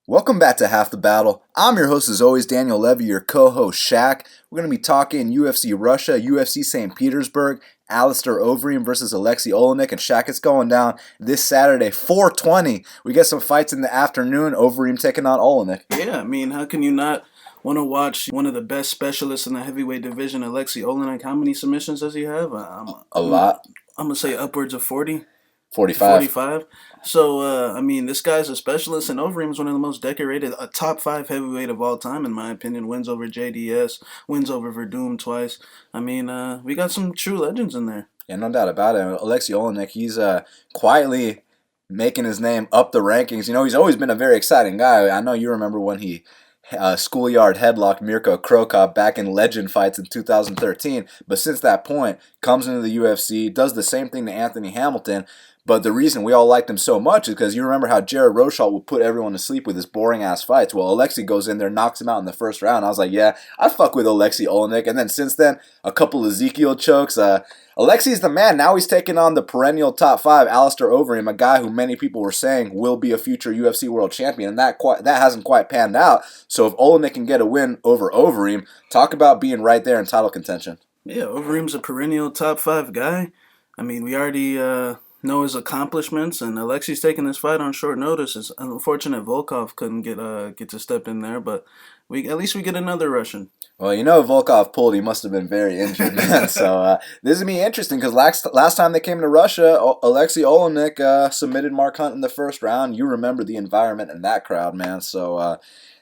Welcome back to Half the Battle. I'm your host as always, Daniel Levy, your co-host Shaq. We're going to be talking UFC Russia, UFC St. Petersburg, Alistair Overeem versus Oleinik, and Shaq, it's going down this Saturday, 4:20. We get some fights in the afternoon, Overeem taking on Oleinik. Yeah, I mean, how can you not want to watch one of the best specialists in the heavyweight division, Oleksiejczuk? How many submissions does he have? A lot. I'm going to say upwards of 40. 45. 45. So, I mean, this guy's a specialist, and Overeem is one of the most decorated, a top 5 heavyweight of all time, in my opinion. Wins over JDS, wins over Verdum twice. I mean, we got some true legends in there. Yeah, no doubt about it. Oleinik, he's quietly making his name up the rankings. You know, he's always been a very exciting guy. I know you remember when he schoolyard headlocked Mirko Krokop back in legend fights in 2013. But since that point, comes into the UFC, does the same thing to Anthony Hamilton. But the reason we all liked him so much is because you remember how Jared Rosholt would put everyone to sleep with his boring-ass fights. Well, Oleksiy goes in there, knocks him out in the first round. I was like, yeah, I fuck with Oleksiejczuk. And then since then, a couple Ezekiel chokes. Oleksiy's the man. Now he's taking on the perennial top 5, Alistair Overeem, a guy who many people were saying will be a future UFC world champion. And that hasn't quite panned out. So if Oleinik can get a win over Overeem, talk about being right there in title contention. Yeah, Overeem's a perennial top 5 guy. I mean, we already know his accomplishments, and Oleksiy's taking this fight on short notice. It's unfortunate Volkov couldn't get to step in there, but at least we get another Russian. Well, you know, Volkov pulled. He must have been very injured, man. So this is going to be interesting because last time they came to Russia, Oleksiy Oleinik submitted Mark Hunt in the first round. You remember the environment in that crowd, man. So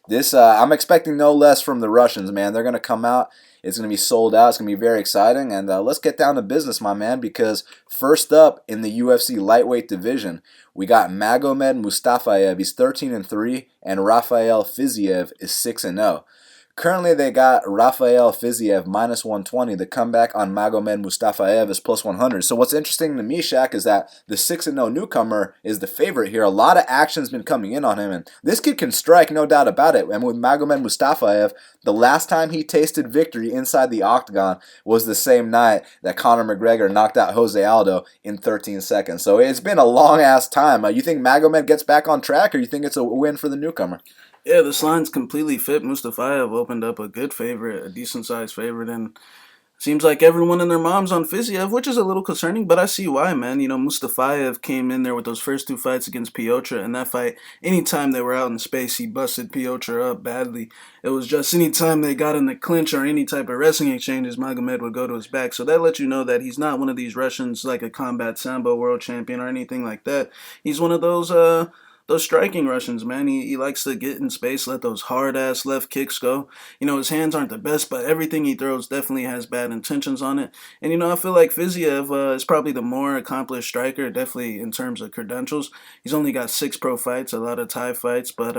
I'm expecting no less from the Russians, man. They're going to come out. It's going to be sold out. It's going to be very exciting. And let's get down to business, my man, because first up in the UFC lightweight division, we got Magomed Mustafaev. He's 13-3, and Rafael Fiziev is 6-0. Currently, they got Rafael Fiziev minus 120. The comeback on Magomed Mustafaev is plus 100. So what's interesting to me, Shaq, is that the 6-0 newcomer is the favorite here. A lot of action's been coming in on him, and this kid can strike, no doubt about it. And with Magomed Mustafaev, the last time he tasted victory inside the octagon was the same night that Conor McGregor knocked out Jose Aldo in 13 seconds. So it's been a long-ass time. You think Magomed gets back on track, or you think it's a win for the newcomer? Yeah, this line's completely fit. Mustafaev opened up a good favorite, a decent-sized favorite, and seems like everyone and their mom's on Fiziev, which is a little concerning, but I see why, man. You know, Mustafaev came in there with those first 2 fights against Piotr, and that fight, anytime they were out in space, he busted Piotr up badly. It was just anytime they got in the clinch or any type of wrestling exchanges, Magomed would go to his back. So that lets you know that he's not one of these Russians like a combat sambo world champion or anything like that. He's one of those striking Russians, man. He likes to get in space, let those hard-ass left kicks go. You know, his hands aren't the best, but everything he throws definitely has bad intentions on it. And, you know, I feel like Fiziev is probably the more accomplished striker, definitely in terms of credentials. He's only got 6 pro fights, a lot of Thai fights. But,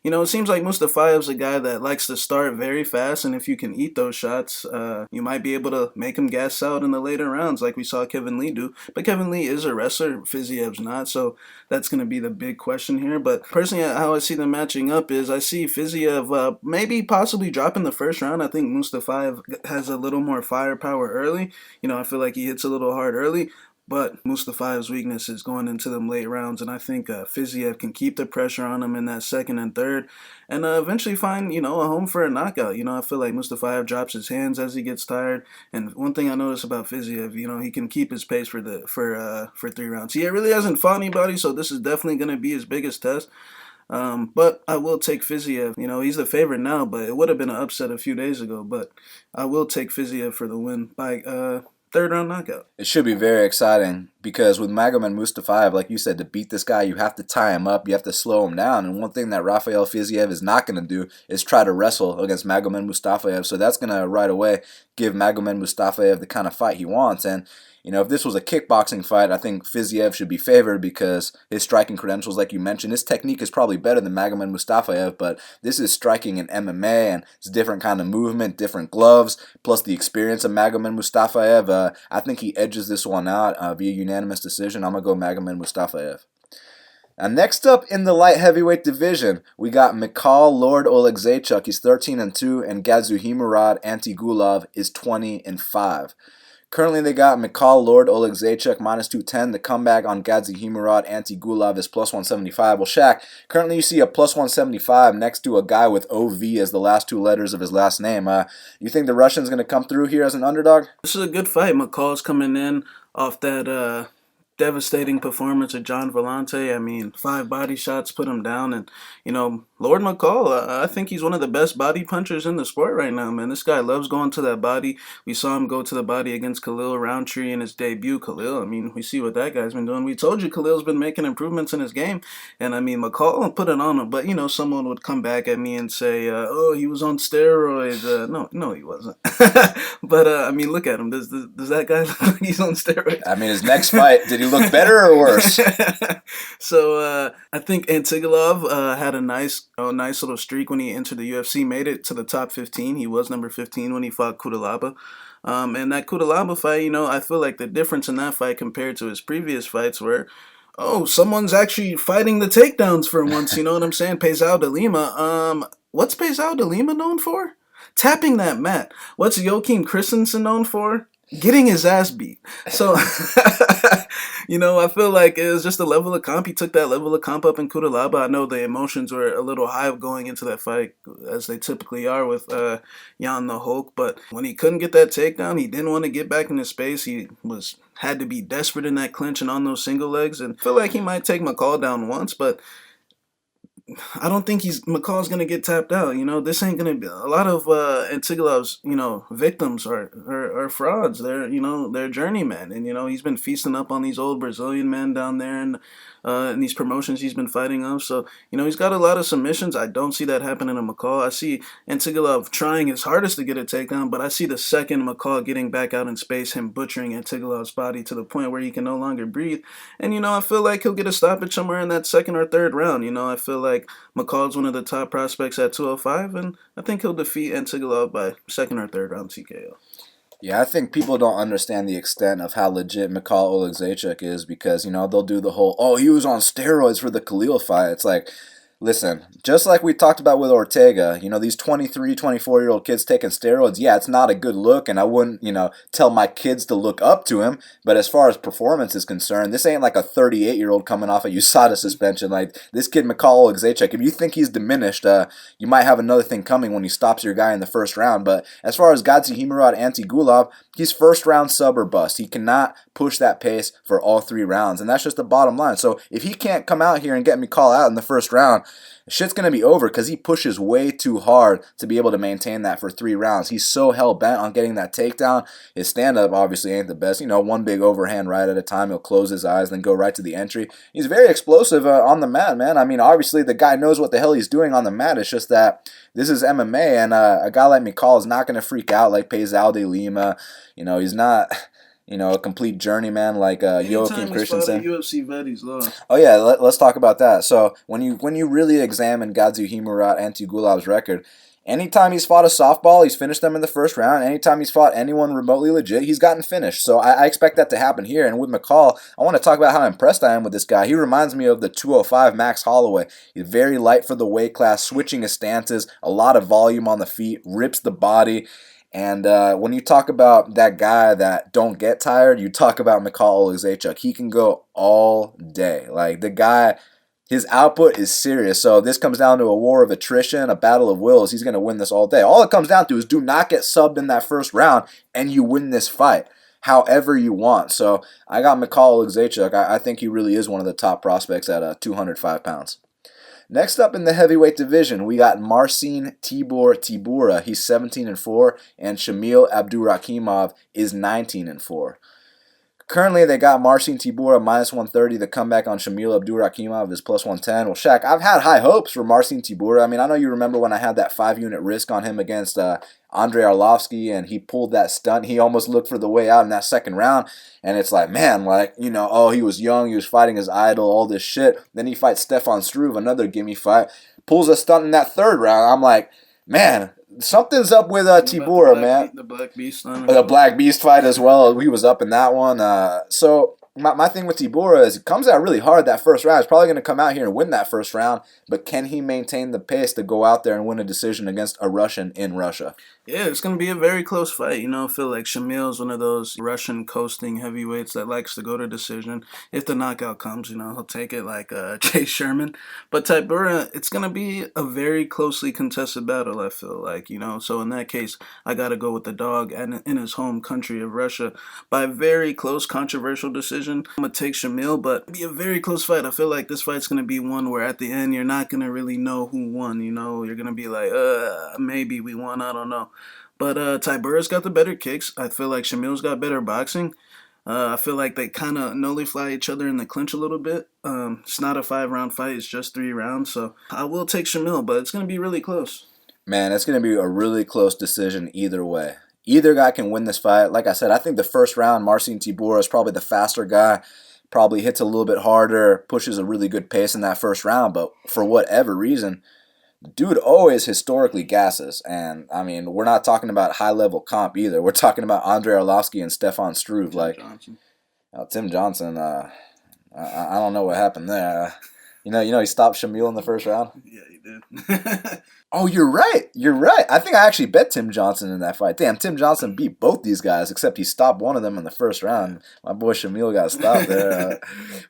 you know, it seems like Mustafaev's a guy that likes to start very fast, and if you can eat those shots, you might be able to make him gas out in the later rounds like we saw Kevin Lee do. But Kevin Lee is a wrestler, Fiziev's not, so that's going to be the big question here. But personally, how I see them matching up is I see Fiziev maybe possibly dropping the first round. I think Mustafaev has a little more firepower early. You know, I feel like he hits a little hard early. But Mustafaev's weakness is going into them late rounds, and I think Fiziev can keep the pressure on him in that second and third, and eventually find, you know, a home for a knockout. You know, I feel like Mustafaev drops his hands as he gets tired, and one thing I notice about Fiziev, you know, he can keep his pace for 3 rounds. He really hasn't fought anybody, so this is definitely going to be his biggest test. But I will take Fiziev. You know, he's the favorite now, but it would have been an upset a few days ago. But I will take Fiziev for the win by 3rd round knockout. It should be very exciting because with Magomed Mustafaev, like you said, to beat this guy, you have to tie him up, you have to slow him down. And one thing that Rafael Fiziev is not going to do is try to wrestle against Magomed Mustafaev. So that's going to right away give Magomed Mustafaev the kind of fight he wants. And you know, if this was a kickboxing fight, I think Fiziev should be favored because his striking credentials, like you mentioned, his technique is probably better than Magomed Mustafaev, but this is striking in MMA, and it's a different kind of movement, different gloves, plus the experience of Magomed Mustafaev. I think he edges this one out via unanimous decision. I'm going to go Magomed Mustafaev. Now, next up in the light heavyweight division, we got Michal Lord Oleksiejczuk. He's 13-2, and Gadzhimurad Antigulov is 20-5. Currently, they got Michal, Lord, Oleksiejczuk, minus 210. The comeback on Gadzhimurad, Antigulov is plus 175. Well, Shaq, currently you see a plus 175 next to a guy with OV as the last two letters of his last name. You think the Russian's going to come through here as an underdog? This is a good fight. Michal's coming in off that devastating performance of John Vellante. I mean, 5 body shots put him down. And, Lord Michal, I think he's one of the best body punchers in the sport right now, man. This guy loves going to that body. We saw him go to the body against Khalil Roundtree in his debut. Khalil, I mean, we see what that guy's been doing. We told you Khalil's been making improvements in his game. And, I mean, Michal put it on him. But, someone would come back at me and say, oh, he was on steroids. No, he wasn't. But, I mean, look at him. Does that guy look like he's on steroids? I mean, his next fight, did he look better or worse? So I think Antigulov had a nice little streak when he entered the UFC, made it to the top 15. He was number 15 when he fought Kudalaba. And that Kudalaba fight, I feel like the difference in that fight compared to his previous fights were, someone's actually fighting the takedowns for once, you know what I'm saying? Peizao de Lima. What's Peizao de Lima known for? Tapping that mat. What's Joachim Christensen known for? Getting his ass beat. So, I feel like it was just a level of comp. He took that level of comp up in Kudalaba. I know the emotions were a little high going into that fight, as they typically are with Jan the Hulk. But when he couldn't get that takedown, he didn't want to get back into space. He had to be desperate in that clinch and on those single legs. And I feel like he might take Michal down once, but I don't think Michal's gonna get tapped out. This ain't gonna be a lot of Antigulov's victims are frauds. They're journeymen, and he's been feasting up on these old Brazilian men down there and in these promotions he's been fighting of. So he's got a lot of submissions. I don't see that happening to Michal. I see Antigulov trying his hardest to get a takedown, but I see the second Michal getting back out in space, him butchering Antigulov's body to the point where he can no longer breathe. And I feel like he'll get a stoppage somewhere in that second or third round. I feel like Michal's one of the top prospects at 205, and I think he'll defeat Antigulov by second or third round TKO. Yeah, I think people don't understand the extent of how legit Michal Oleksiejczuk is because, they'll do the whole, he was on steroids for the Khalil fight. It's like, listen, just like we talked about with Ortega, these 23, 24-year-old kids taking steroids, yeah, it's not a good look, and I wouldn't, tell my kids to look up to him, but as far as performance is concerned, this ain't like a 38-year-old coming off a USADA suspension. Like, this kid, Michal Oleksiejczuk, if you think he's diminished, you might have another thing coming when he stops your guy in the first round, but as far as Gadzhimurad Antigulov, he's first-round sub or bust. He cannot push that pace for all 3 rounds, and that's just the bottom line. So if he can't come out here and get Michal out in the first round, shit's going to be over because he pushes way too hard to be able to maintain that for 3 rounds. He's so hell-bent on getting that takedown. His stand-up obviously ain't the best. One big overhand right at a time. He'll close his eyes, then go right to the entry. He's very explosive on the mat, man. I mean, obviously the guy knows what the hell he's doing on the mat. It's just that this is MMA, and a guy like Michal is not going to freak out like Peizao de Lima. He's not... a complete journeyman like Joachim Christensen. UFC vet, he's lost. Oh yeah, let's talk about that. So when you really examine Gadzhimurad Antigulov's record, anytime he's fought a softball, he's finished them in the first round. Anytime he's fought anyone remotely legit, he's gotten finished. So I expect that to happen here. And with Michal, I want to talk about how impressed I am with this guy. He reminds me of the 205 Max Holloway. He's very light for the weight class, switching his stances, a lot of volume on the feet, rips the body. And when you talk about that guy that don't get tired, you talk about Michal Oleksiejczuk. He can go all day. Like, the guy, his output is serious. So this comes down to a war of attrition, a battle of wills. He's going to win this all day. All it comes down to is do not get subbed in that first round, and you win this fight however you want. So I got Michal Oleksiejczuk. I think he really is one of the top prospects at 205 pounds. Next up in the heavyweight division, we got Marcin Tybura. He's 17-4, and Shamil Abdurakhimov is 19-4. Currently, they got Marcin Tybura minus 130. The comeback on Shamil Abdurakhimov is plus 110. Well, Shaq, I've had high hopes for Marcin Tybura. I mean, I know you remember when I had that 5-unit risk on him against Andrei Arlovsky, and he pulled that stunt. He almost looked for the way out in that second round, and it's like, man, he was young, he was fighting his idol, all this shit. Then he fights Stefan Struve, another gimme fight, pulls a stunt in that third round. I'm like, man, something's up with Tybura, man. The Black Beast. The Black Beast fight as well. He was up in that one. So my thing with Tybura is he comes out really hard that first round. He's probably going to come out here and win that first round, but can he maintain the pace to go out there and win a decision against a Russian in Russia? Yeah, it's going to be a very close fight. I feel like Shamil's one of those Russian coasting heavyweights that likes to go to decision. If the knockout comes, he'll take it like Jay Sherman. But Tybura, it's going to be a very closely contested battle, I feel like, So in that case, I got to go with the dog and in his home country of Russia by a very close, controversial decision. I'm going to take Shamil, but it'll be a very close fight. I feel like this fight's going to be one where at the end, you're not going to really know who won, You're going to be like, maybe we won, I don't know. But Tybura's got the better kicks. I feel like Shamil's got better boxing. I feel like they kind of nullify each other in the clinch a little bit. It's not a 5-round fight. It's just 3 rounds. So I will take Shamil, but it's going to be really close. Man, it's going to be a really close decision either way. Either guy can win this fight. Like I said, I think the first round, Marcin Tybura is probably the faster guy. Probably hits a little bit harder, pushes a really good pace in that first round. But for whatever reason, dude always historically gasses. And, I mean, we're not talking about high-level comp either. We're talking about Andrei Arlovski and Stefan Struve. Tim Johnson, I don't know what happened there. He stopped Shamil in the first round? Yeah, he did. Oh, you're right. I think I actually bet Tim Johnson in that fight. Damn, Tim Johnson beat both these guys, except he stopped one of them in the first round. My boy Shamil got stopped there.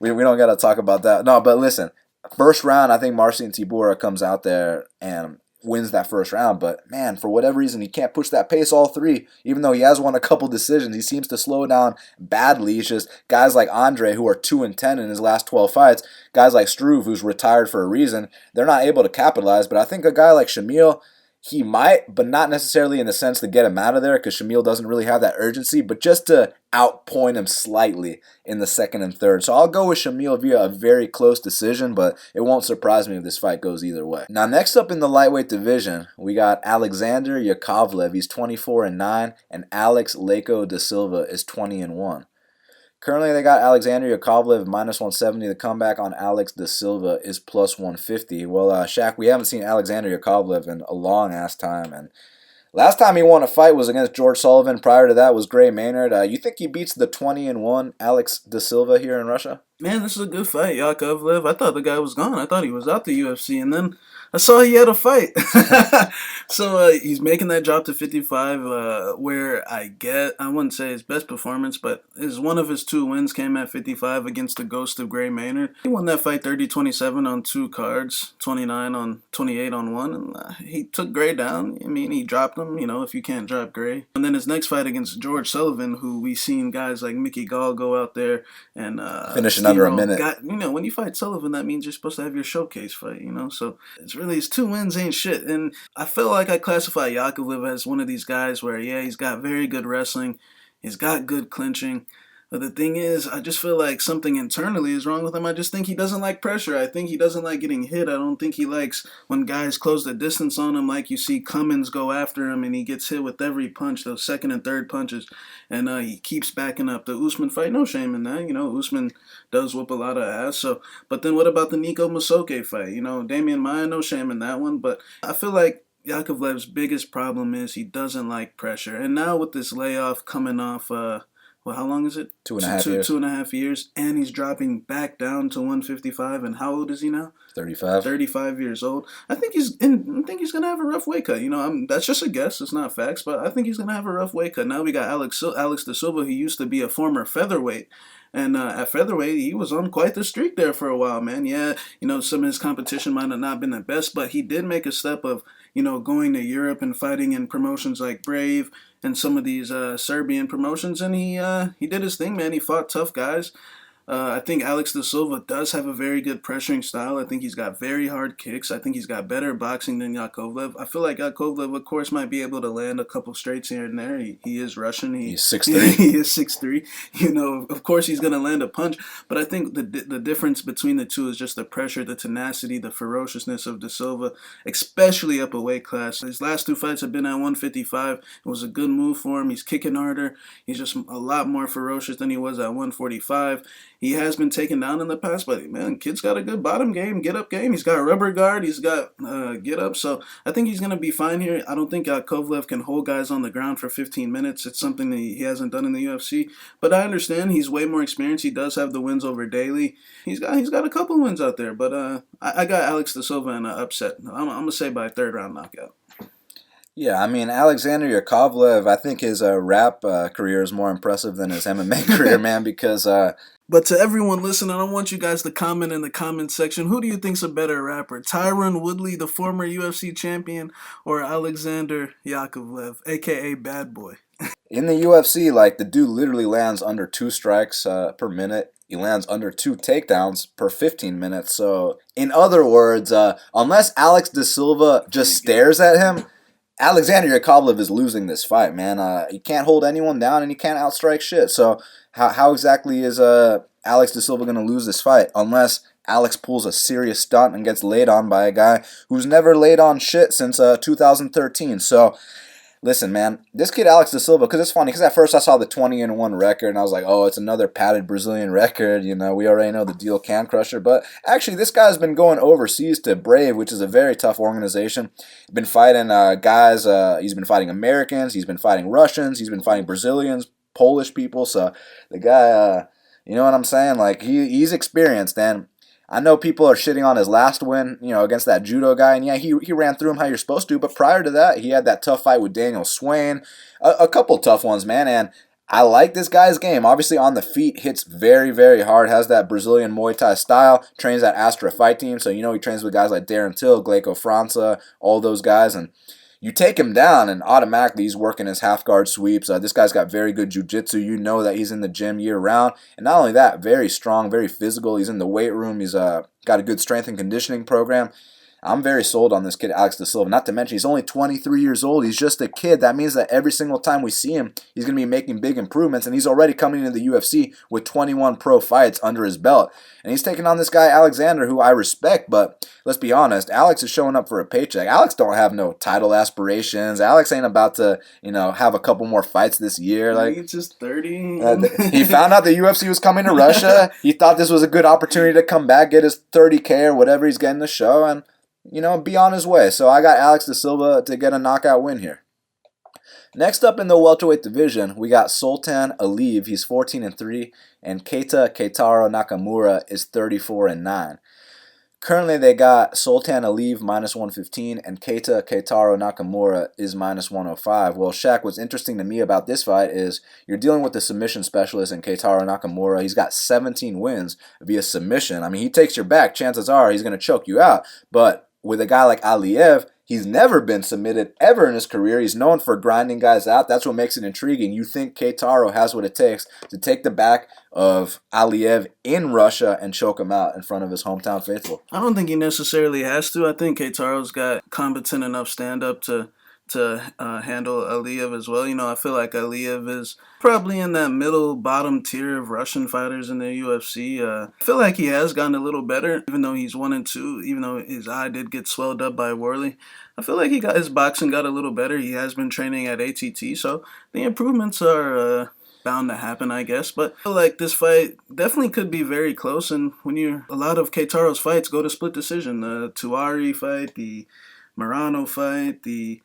We don't got to talk about that. No, but listen. First round, I think Marcin Tybura comes out there and wins that first round. But, man, for whatever reason, he can't push that pace all 3. Even though he has won a couple decisions, he seems to slow down badly. It's just guys like Andre, who are 2-10 in his last 12 fights, guys like Struve, who's retired for a reason, they're not able to capitalize. But I think a guy like Shamil, he might, but not necessarily in the sense to get him out of there, because Shamil doesn't really have that urgency, but just to outpoint him slightly in the second and third. So I'll go with Shamil via a very close decision, but it won't surprise me if this fight goes either way. Now, next up in the lightweight division, we got Alexander Yakovlev. He's 24-9, and Alex Leko da Silva is 20-1. Currently, they got Alexander Yakovlev minus 170. The comeback on Alex da Silva is plus 150. Well, Shaq, we haven't seen Alexander Yakovlev in a long-ass time. And last time he won a fight was against George Sullivan. Prior to that was Gray Maynard. You think he beats the 20-1 Alex da Silva here in Russia? Man, this is a good fight, Yakovlev. I thought the guy was gone. I thought he was out the UFC, and then I saw he had a fight. So he's making that drop to 55, where I wouldn't say his best performance, but one of his 2 wins came at 55 against the ghost of Gray Maynard. He won that fight 30-27 on 2 cards, 28 on 1, and he took Gray down. I mean, he dropped him, if you can't drop Gray. And then his next fight against George Sullivan, who we seen guys like Mickey Gall go out there and finish in under a minute. When you fight Sullivan, that means you're supposed to have your showcase fight, So it's really, his 2 wins ain't shit. And I feel like I classify Yakovlev as one of these guys where, yeah, he's got very good wrestling, he's got good clinching. But the thing is, I just feel like something internally is wrong with him. I just think he doesn't like pressure. I think he doesn't like getting hit. I don't think he likes when guys close the distance on him, like you see Cummins go after him and he gets hit with every punch, those second and third punches, and he keeps backing up. The Usman fight, no shame in that. Usman does whoop a lot of ass. So, but then what about the Nico Musoke fight? Damian Maia, no shame in that one. But I feel like Yakovlev's biggest problem is he doesn't like pressure. And now with this layoff coming off, how long is it? 2.5 years. 2.5 years, and he's dropping back down to 155. And how old is he now? 35. 35 years old. I think he's gonna have a rough weight cut. That's just a guess. It's not facts, but I think he's gonna have a rough weight cut. Now we got Alex da Silva, who used to be a former featherweight. And at featherweight, he was on quite the streak there for a while, man. Yeah, some of his competition might have not been the best, but he did make a step of, going to Europe and fighting in promotions like Brave and some of these Serbian promotions. And he did his thing, man. He fought tough guys. I think Alex da Silva does have a very good pressuring style. I think he's got very hard kicks. I think he's got better boxing than Yakovlev. I feel like Yakovlev, of course, might be able to land a couple straights here and there. He is Russian. He's 6'3". He is 6'3". Of course, he's going to land a punch. But I think the difference between the two is just the pressure, the tenacity, the ferociousness of da Silva, especially up a weight class. His last 2 fights have been at 155. It was a good move for him. He's kicking harder. He's just a lot more ferocious than he was at 145. he has been taken down in the past, but man, kid's got a good bottom game, get up game. He's got a rubber guard. He's got get up. So I think he's gonna be fine here. I don't think Yakovlev can hold guys on the ground for 15 minutes. It's something that he hasn't done in the UFC. But I understand he's way more experienced. He does have the wins over Daly. He's got a couple wins out there. But I got Alex de Silva in an upset. I'm gonna say by third round knockout. Yeah, I mean, Alexander Yakovlev, I think his rap career is more impressive than his MMA career, man, because... But to everyone listening, I want you guys to comment in the comment section. Who do you think's a better rapper? Tyron Woodley, the former UFC champion, or Alexander Yakovlev, a.k.a. Bad Boy? In the UFC, like, the dude literally lands under 2 strikes per minute. He lands under 2 takedowns per 15 minutes. So, in other words, unless Alex de Silva just stares at him... Alexander Yakovlev is losing this fight, man. He can't hold anyone down, and he can't outstrike shit. So how exactly is Alex de Silva going to lose this fight? Unless Alex pulls a serious stunt and gets laid on by a guy who's never laid on shit since 2013. So... Listen, man, this kid Alex de Silva, because it's funny, because at first I saw the 20-1 record, and I was like, oh, it's another padded Brazilian record, you know, we already know the deal can crusher, but actually this guy's been going overseas to Brave, which is a very tough organization. He's been fighting guys, he's been fighting Americans, he's been fighting Russians, he's been fighting Brazilians, Polish people, so the guy, you know what I'm saying, like, he's experienced, and I know people are shitting on his last win, you know, against that judo guy, and yeah, he ran through him how you're supposed to, but prior to that, he had that tough fight with Daniel Swain, a couple tough ones, man, and I like this guy's game. Obviously, on the feet, hits very, very hard, has that Brazilian Muay Thai style, trains at Astra Fight Team, so, you know, he trains with guys like Darren Till, Gleiko França, all those guys, and you take him down, and automatically he's working his half-guard sweeps. This guy's got very good jiu-jitsu. You know that he's in the gym year-round. And not only that, very strong, very physical. He's in the weight room. He's got a good strength and conditioning program. I'm very sold on this kid, Alex de Silva. Not to mention, he's only 23 years old. He's just a kid. That means that every single time we see him, he's going to be making big improvements. And he's already coming into the UFC with 21 pro fights under his belt. And he's taking on this guy, Alexander, who I respect. But let's be honest, Alex is showing up for a paycheck. Alex don't have no title aspirations. Alex ain't about to, you know, have a couple more fights this year. Like, he's just 30. He found out the UFC was coming to Russia. He thought this was a good opportunity to come back, get his 30K or whatever he's getting the show, and you know, be on his way. So I got Alex de Silva to get a knockout win here. Next up in the welterweight division, we got Sultan Aliev. He's 14-3, and Keita Nakamura is 34-9. Currently, they got Sultan Aliev minus 115, and Keita Nakamura is minus 105. Well, Shaq, what's interesting to me about this fight is you're dealing with the submission specialist in Keita Nakamura. He's got 17 wins via submission. I mean, he takes your back. Chances are he's going to choke you out. But with a guy like Aliev, he's never been submitted ever in his career. He's known for grinding guys out. That's what makes it intriguing. You think Keita has what it takes to take the back of Aliev in Russia and choke him out in front of his hometown faithful? I don't think he necessarily has to. I think Keita's got competent enough stand-up to handle Aliev as well. You know, I feel like Aliev is probably in that middle bottom tier of Russian fighters in the UFC. I feel like he has gotten a little better, even though he's 1-2, even though his eye did get swelled up by Worley. I feel like his boxing got a little better. He has been training at ATT, so the improvements are bound to happen, I guess. But I feel like this fight definitely could be very close, and a lot of Keita's fights go to split decision. The Tuari fight, the Morano fight, the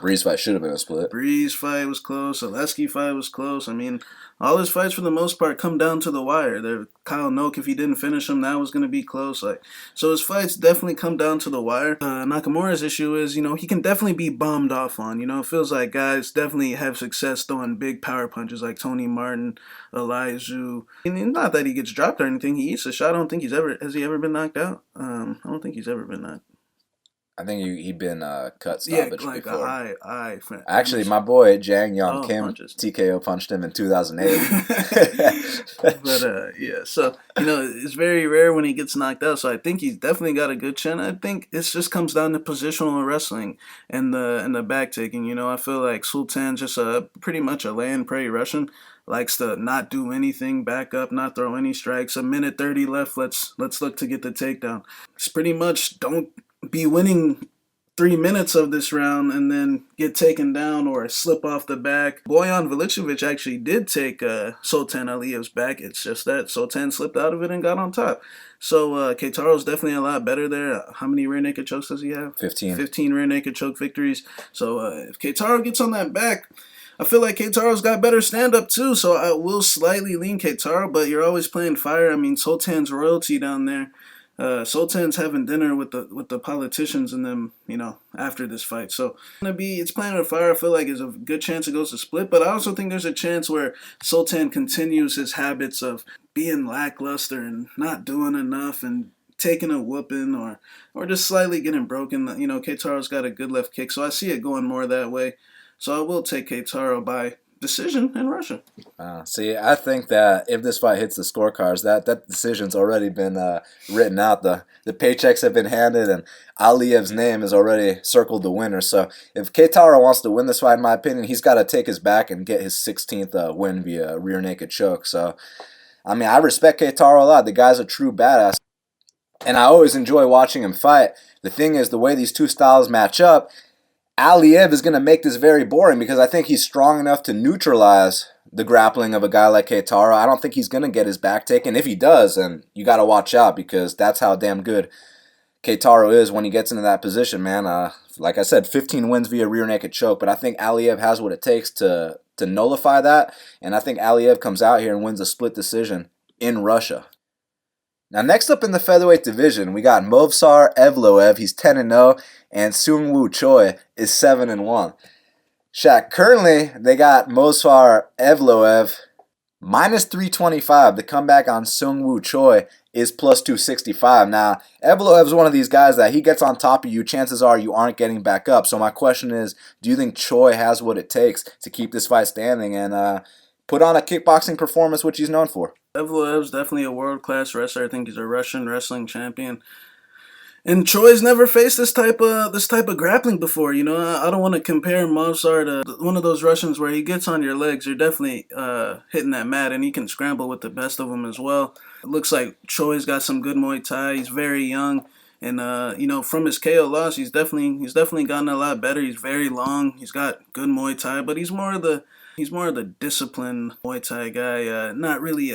Breeze fight should have been a split. Breeze fight was close. Oleksiejczuk fight was close. I mean, all his fights for the most part come down to the wire. Kyle Noak, if he didn't finish him, that was going to be close. So his fights definitely come down to the wire. Nakamura's issue is, you know, he can definitely be bombed off on. You know, it feels like guys definitely have success throwing big power punches like Tony Martin, Elijah. And not that he gets dropped or anything. He eats a shot. I don't think has he ever been knocked out? I don't think he's ever been knocked. I think he'd been cut stoppage like before. Actually, my boy Jang Young Kim punches. TKO punched him in 2008. But yeah, so you know it's very rare when he gets knocked out. So I think he's definitely got a good chin. I think it just comes down to positional wrestling and the back taking. You know, I feel like Sultan's just pretty much a land prey Russian. Likes to not do anything, back up, not throw any strikes. A minute 30 left. Let's look to get the takedown. It's pretty much don't be winning 3 minutes of this round and then get taken down or slip off the back. Bojan Veličević actually did take Sultan Aliev's back. It's just that Sultan slipped out of it and got on top. So Keitaro's definitely a lot better there. How many rear naked chokes does he have? 15. 15 rear naked choke victories. So if Keitaro gets on that back, I feel like Keitaro's got better stand-up too, so I will slightly lean Keitaro, but you're always playing fire. I mean, Sultan's royalty down there. Sultan's having dinner with the politicians and them, after this fight. So it's playing with fire. I feel like there's a good chance it goes to split, but I also think there's a chance where Sultan continues his habits of being lackluster and not doing enough and taking a whooping or just slightly getting broken. Keitaro's got a good left kick, so I see it going more that way. So I will take Keitaro by decision in Russia. See, I think that if this fight hits the scorecards, that decision's already been written out. The paychecks have been handed, and Aliev's name is already circled the winner. So if Keitaro wants to win this fight, in my opinion, he's got to take his back and get his 16th win via rear naked choke. So, I mean, I respect Keitaro a lot. The guy's a true badass, and I always enjoy watching him fight. The thing is, the way these two styles match up, Aliev is going to make this very boring because I think he's strong enough to neutralize the grappling of a guy like Keitaro. I don't think he's going to get his back taken. If he does, then you got to watch out because that's how damn good Keitaro is when he gets into that position, man. Like I said, 15 wins via rear naked choke, but I think Aliev has what it takes to nullify that, and I think Aliev comes out here and wins a split decision in Russia. Now, next up in the featherweight division, we got Movsar Evloev. He's 10-0, and Seung Choi is 7-1. Shaq, currently they got Movsar Evloev minus 325. The comeback on Seung Choi is plus 265. Now, Evloev's one of these guys that he gets on top of you, chances are you aren't getting back up. So my question is, do you think Choi has what it takes to keep this fight standing and put on a kickboxing performance, which he's known for? Evloev's definitely a world-class wrestler. I think he's a Russian wrestling champion. And Choi's never faced this type of grappling before. I don't want to compare Movsar to one of those Russians where he gets on your legs. You're definitely hitting that mat, and he can scramble with the best of them as well. It looks like Choi's got some good Muay Thai. He's very young, and from his KO loss, he's definitely gotten a lot better. He's very long. He's got good Muay Thai, but he's more of the disciplined Muay Thai guy. Not really.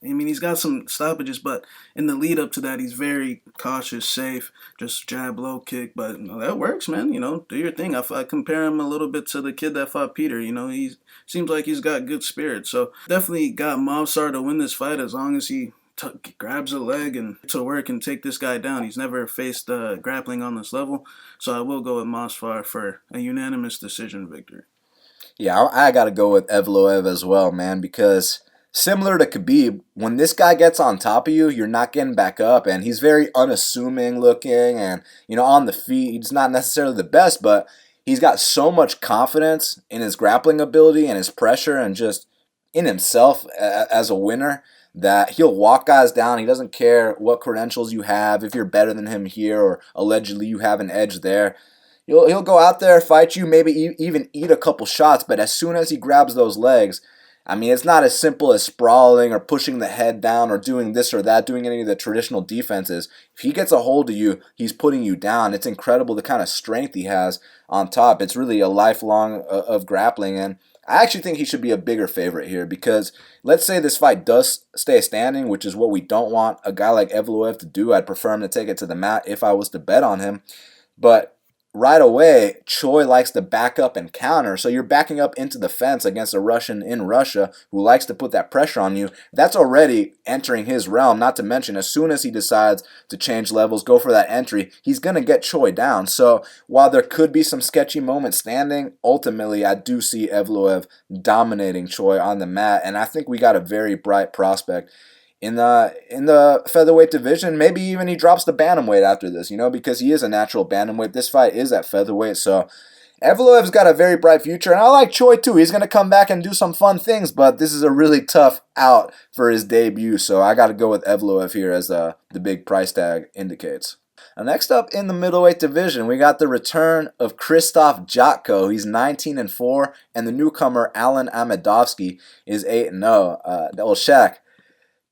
He's got some stoppages, but in the lead up to that, he's very cautious, safe, just jab, low kick. But that works, man. Do your thing. I compare him a little bit to the kid that fought Peter. He seems like he's got good spirit. So definitely got Movsar to win this fight as long as he grabs a leg and to work and take this guy down. He's never faced grappling on this level. So I will go with Movsar for a unanimous decision victory. Yeah, I got to go with Evloev as well, man, because similar to Khabib, when this guy gets on top of you, you're not getting back up, and he's very unassuming looking, and, on the feet, he's not necessarily the best, but he's got so much confidence in his grappling ability and his pressure and just in himself as a winner that he'll walk guys down. He doesn't care what credentials you have, if you're better than him here or allegedly you have an edge there. He'll go out there, fight you, maybe even eat a couple shots, but as soon as he grabs those legs, it's not as simple as sprawling or pushing the head down or doing this or that, doing any of the traditional defenses. If he gets a hold of you, he's putting you down. It's incredible the kind of strength he has on top. It's really a lifelong of grappling, and I actually think he should be a bigger favorite here because let's say this fight does stay standing, which is what we don't want a guy like Evloev to do. I'd prefer him to take it to the mat if I was to bet on him, but right away, Choi likes to back up and counter. So you're backing up into the fence against a Russian in Russia who likes to put that pressure on you. That's already entering his realm, not to mention as soon as he decides to change levels, go for that entry, he's going to get Choi down. So while there could be some sketchy moments standing, ultimately I do see Evloev dominating Choi on the mat, and I think we got a very bright prospect in the featherweight division. Maybe even he drops the bantamweight after this, because he is a natural bantamweight. This fight is at featherweight, so Evloev's got a very bright future, and I like Choi too. He's going to come back and do some fun things, but this is a really tough out for his debut, so I got to go with Evloev here as the big price tag indicates. Now, next up in the middleweight division, we got the return of Krzysztof Jotko. He's 19-4, and the newcomer Alen Amedovski is 8-0. Shaq,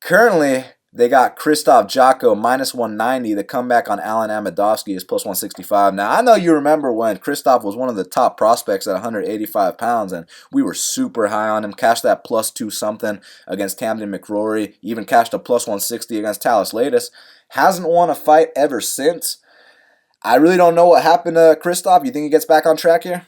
currently, They got Krzysztof Jotko minus 190. The comeback on Alen Amedovski is plus 165. Now, I know you remember when Krzysztof was one of the top prospects at 185 pounds, and we were super high on him. Cashed that plus 2 something against Camden McRory. Even cashed a plus 160 against Talis Latis. Hasn't won a fight ever since. I really don't know what happened to Krzysztof. You think he gets back on track here?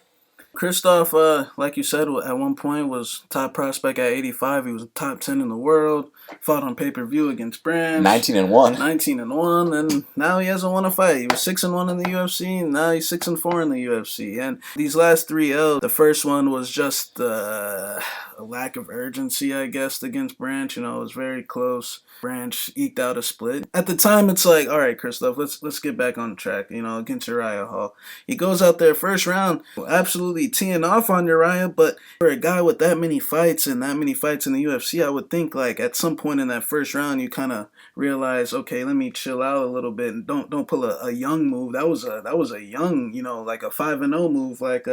Krzysztof, like you said, at one point was top prospect at 85. He was top 10 in the world. Fought on pay-per-view against Branch. 19-1. 19-1, and now he hasn't won a fight. He was 6-1 in the UFC, and now he's 6-4 in the UFC. And these last 3 L's, the first one was just a lack of urgency, I guess, against Branch. It was very close. Branch eked out a split. At the time, it's like, all right, Krzysztof, let's get back on track, against Uriah Hall. He goes out there first round, absolutely teeing off on Uriah, but for a guy with that many fights and that many fights in the UFC, I would think, like, at some point in that first round, you kind of realize, okay, let me chill out a little bit and don't pull a young move. That was a young, like a 5-0 move, like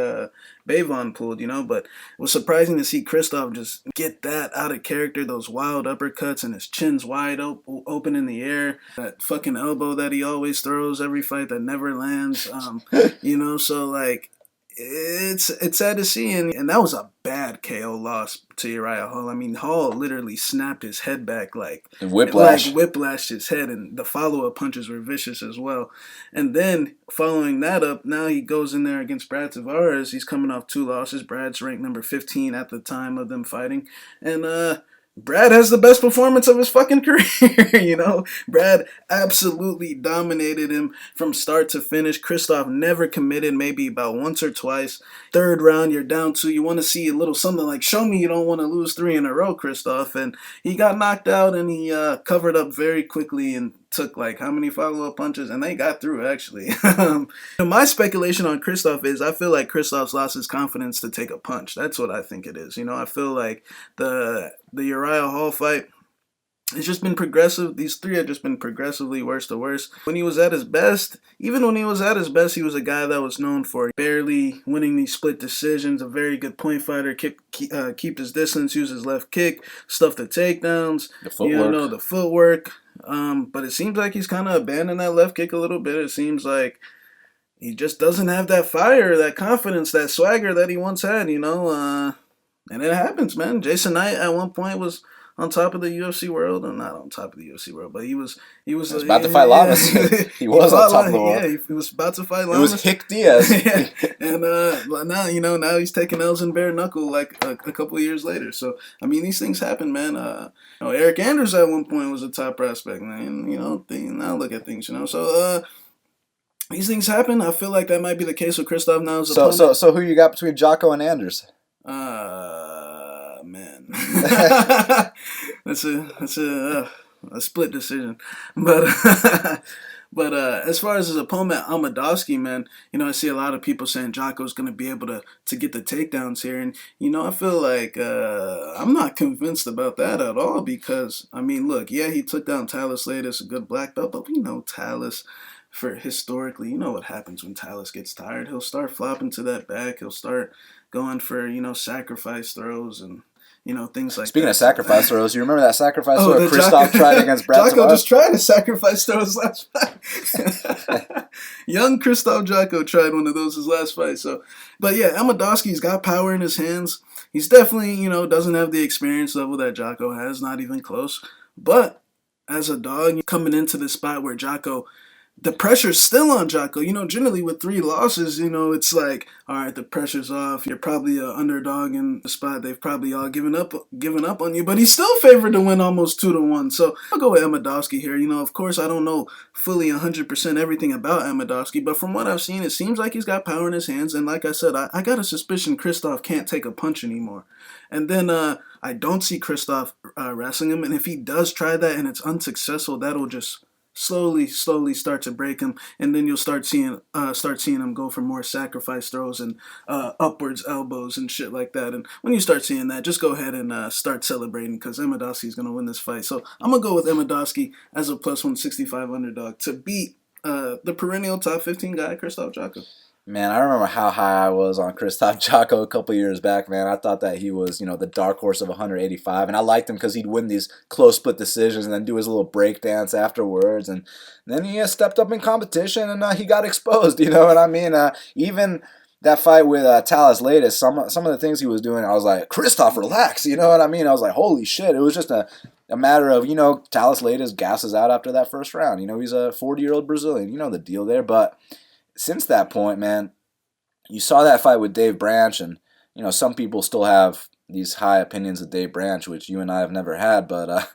Bavon pulled, but it was surprising to see Krzysztof just get that out of character, those wild uppercuts, and his chin's wide open in the air. That fucking elbow that he always throws every fight that never lands. So like, it's sad to see, and that was a bad KO loss to Uriah Hall. I mean, Hall literally snapped his head back like whiplashed his head, and the follow-up punches were vicious as well. And then following that up, now he goes in there against Brad Tavares. He's coming off 2 losses. Brad's ranked number 15 at the time of them fighting, and Brad has the best performance of his fucking career, Brad absolutely dominated him from start to finish. Krzysztof never committed, maybe about once or twice. 3rd round, you're down 2. You want to see a little something like, show me you don't want to lose 3 in a row, Krzysztof. And he got knocked out, and he covered up very quickly and took like how many follow-up punches, and they got through, actually. My speculation on Krzysztof is I feel like Krzysztof's lost his confidence to take a punch. That's what I think it is. I feel like the Uriah Hall fight, it's just been progressive. These 3 have just been progressively worse to worse. When he was at his best, he was a guy that was known for barely winning these split decisions, a very good point fighter, keep his distance, use his left kick, stuff the takedowns, the footwork. But it seems like he's kind of abandoned that left kick a little bit. It seems like he just doesn't have that fire, that confidence, that swagger that he once had, and it happens, man. Jason Knight at one point was on top of the UFC world, or not on top of the UFC world, but he was about to fight Lamas. He was on top of the world. Yeah, he was about to fight Lamas. It was Hick Diaz. Yeah. And now he's taking L's in bare knuckle like a couple of years later. So I mean, these things happen, man. Eric Anders at one point was a top prospect, man. Now look at things, So these things happen. I feel like that might be the case with Krzysztof now. So who you got between Jotko and Anders? Man, that's a split decision, but as far as his opponent Amedovski, man, I see a lot of people saying Jotko's going to be able to get the takedowns here, and I feel like I'm not convinced about that at all, because I mean, look, yeah, he took down Talis Latis, a good black belt, but we know Talis. For historically, you know what happens when Talis gets tired. He'll start flopping to that back. He'll start going for sacrifice throws and things like that. Speaking of sacrifice throws, you remember that sacrifice throw Krzysztof tried against Brad Jotko just tried a sacrifice throw his last fight. Young Krzysztof Jotko tried one of those his last fight. So, but yeah, Amedovski's got power in his hands. He's definitely doesn't have the experience level that Jotko has, not even close. But as a dog coming into this spot where Jotko, the pressure's still on Jotko. Generally with 3 losses, it's like, all right, the pressure's off. You're probably an underdog in the spot. They've probably all given up on you, but he's still favored to win almost 2-1. So I'll go with Amedovski here. Of course, I don't know fully 100% everything about Amedovski, but from what I've seen, it seems like he's got power in his hands. And like I said, I got a suspicion Krzysztof can't take a punch anymore. And then I don't see Krzysztof wrestling him. And if he does try that and it's unsuccessful, that'll just slowly start to break him, and then you'll start seeing him go for more sacrifice throws and upwards elbows and shit like that. And when you start seeing that, just go ahead and start celebrating, because Amedovski's going to win this fight. So I'm going to go with Amedovski as a plus 165 underdog to beat the perennial top 15 guy, Krzysztof Jotko. Man, I remember how high I was on Krzysztof Jotko a couple years back, man. I thought that he was, the dark horse of 185, and I liked him because he'd win these close split decisions and then do his little break dance afterwards. And then he stepped up in competition and he got exposed, you know what I mean? Even that fight with Talas Latest, some of the things he was doing, I was like, Krzysztof, relax, you know what I mean? I was like, holy shit. It was just a matter of, Talas Latest gasses out after that first round. He's a 40-year-old Brazilian. You know the deal there, but since that point, man, you saw that fight with Dave Branch, and some people still have these high opinions of Dave Branch, which you and I have never had, but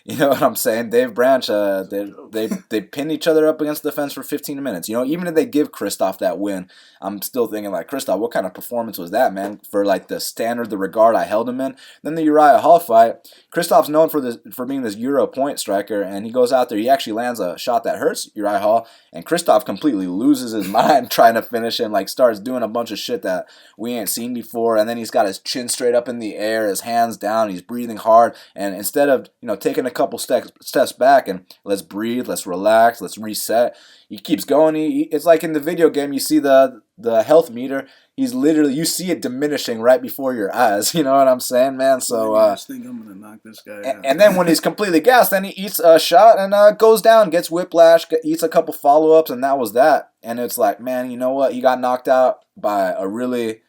you know what I'm saying? Dave Branch, they pin each other up against the fence for 15 minutes. Even if they give Krzysztof that win, I'm still thinking like, Krzysztof, what kind of performance was that, man? For like the standard, the regard I held him in. Then the Uriah Hall fight, Krzysztof's known for being this Euro point striker, and he goes out there, he actually lands a shot that hurts Uriah Hall, and Krzysztof completely loses his mind trying to finish him, like starts doing a bunch of shit that we ain't seen before, and then he's got his chin straight up in the air, his hands down, he's breathing hard, and instead of taking a couple steps back and let's breathe, let's relax, let's reset, he keeps going. It's like in the video game, you see the health meter. He's literally, you see it diminishing right before your eyes. You know what I'm saying, man? So I just think I'm gonna knock this guy out. And then when he's completely gassed, then he eats a shot and goes down, gets whiplash, eats a couple follow-ups, and that was that. And it's like, man, you know what? He got knocked out by a really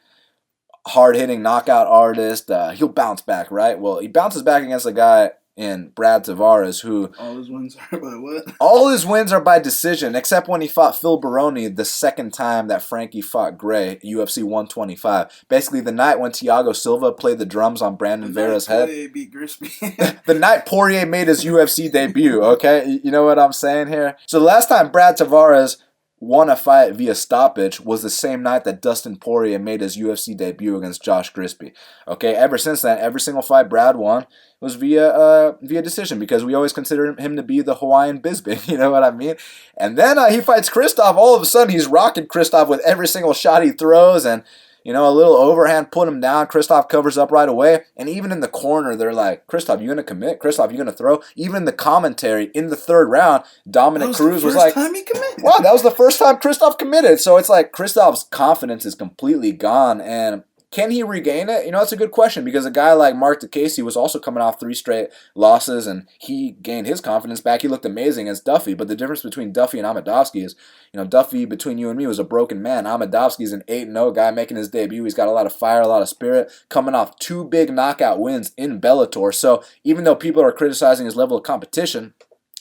hard-hitting knockout artist. He'll bounce back, right? Well, he bounces back against a guy in Brad Tavares, who all his wins are by what? All his wins are by decision, except when he fought Phil Baroni the second time that Frankie fought Gray, UFC 125. Basically, the night when Thiago Silva played the drums on Brandon Vera's head. Poirier beat Grisby. The night Poirier made his UFC debut, okay? You know what I'm saying here? So the last time Brad Tavares won a fight via stoppage was the same night that Dustin Poirier made his UFC debut against Josh Grisby. Okay, ever since then, every single fight Brad won was via decision, because we always consider him to be the Hawaiian Bisping, you know what I mean? And then he fights Krzysztof. All of a sudden, he's rocking Krzysztof with every single shot he throws, and a little overhand put him down. Krzysztof covers up right away. And even in the corner, they're like, Krzysztof, you going to commit? Krzysztof, you going to throw? Even in the commentary, in the third round, Dominic Cruz was like, time he committed. Wow, that was the first time Krzysztof committed. So it's like Krzysztof's confidence is completely gone. And can he regain it? It's a good question, because a guy like Mark DeCasey was also coming off 3 straight losses, and he gained his confidence back. He looked amazing against Duffy, but the difference between Duffy and Amedovski is, Duffy, between you and me, was a broken man. Amedovski's an 8-0 guy making his debut. He's got a lot of fire, a lot of spirit, coming off 2 big knockout wins in Bellator. So even though people are criticizing his level of competition,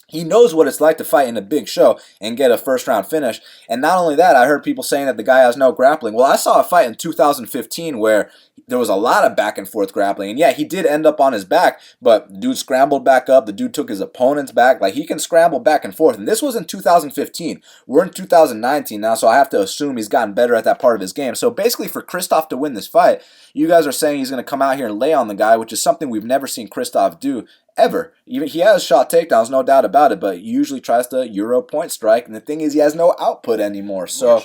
he knows what it's like to fight in a big show and get a first-round finish. And not only that, I heard people saying that the guy has no grappling. Well, I saw a fight in 2015 where there was a lot of back-and-forth grappling. And yeah, he did end up on his back, but the dude scrambled back up. The dude took his opponent's back. Like, he can scramble back and forth. And this was in 2015. We're in 2019 now, so I have to assume he's gotten better at that part of his game. So basically, for Krzysztof to win this fight, you guys are saying he's going to come out here and lay on the guy, which is something we've never seen Krzysztof do ever. Even he has shot takedowns, no doubt about it, but he usually tries to Euro point strike, and the thing is, he has no output anymore. So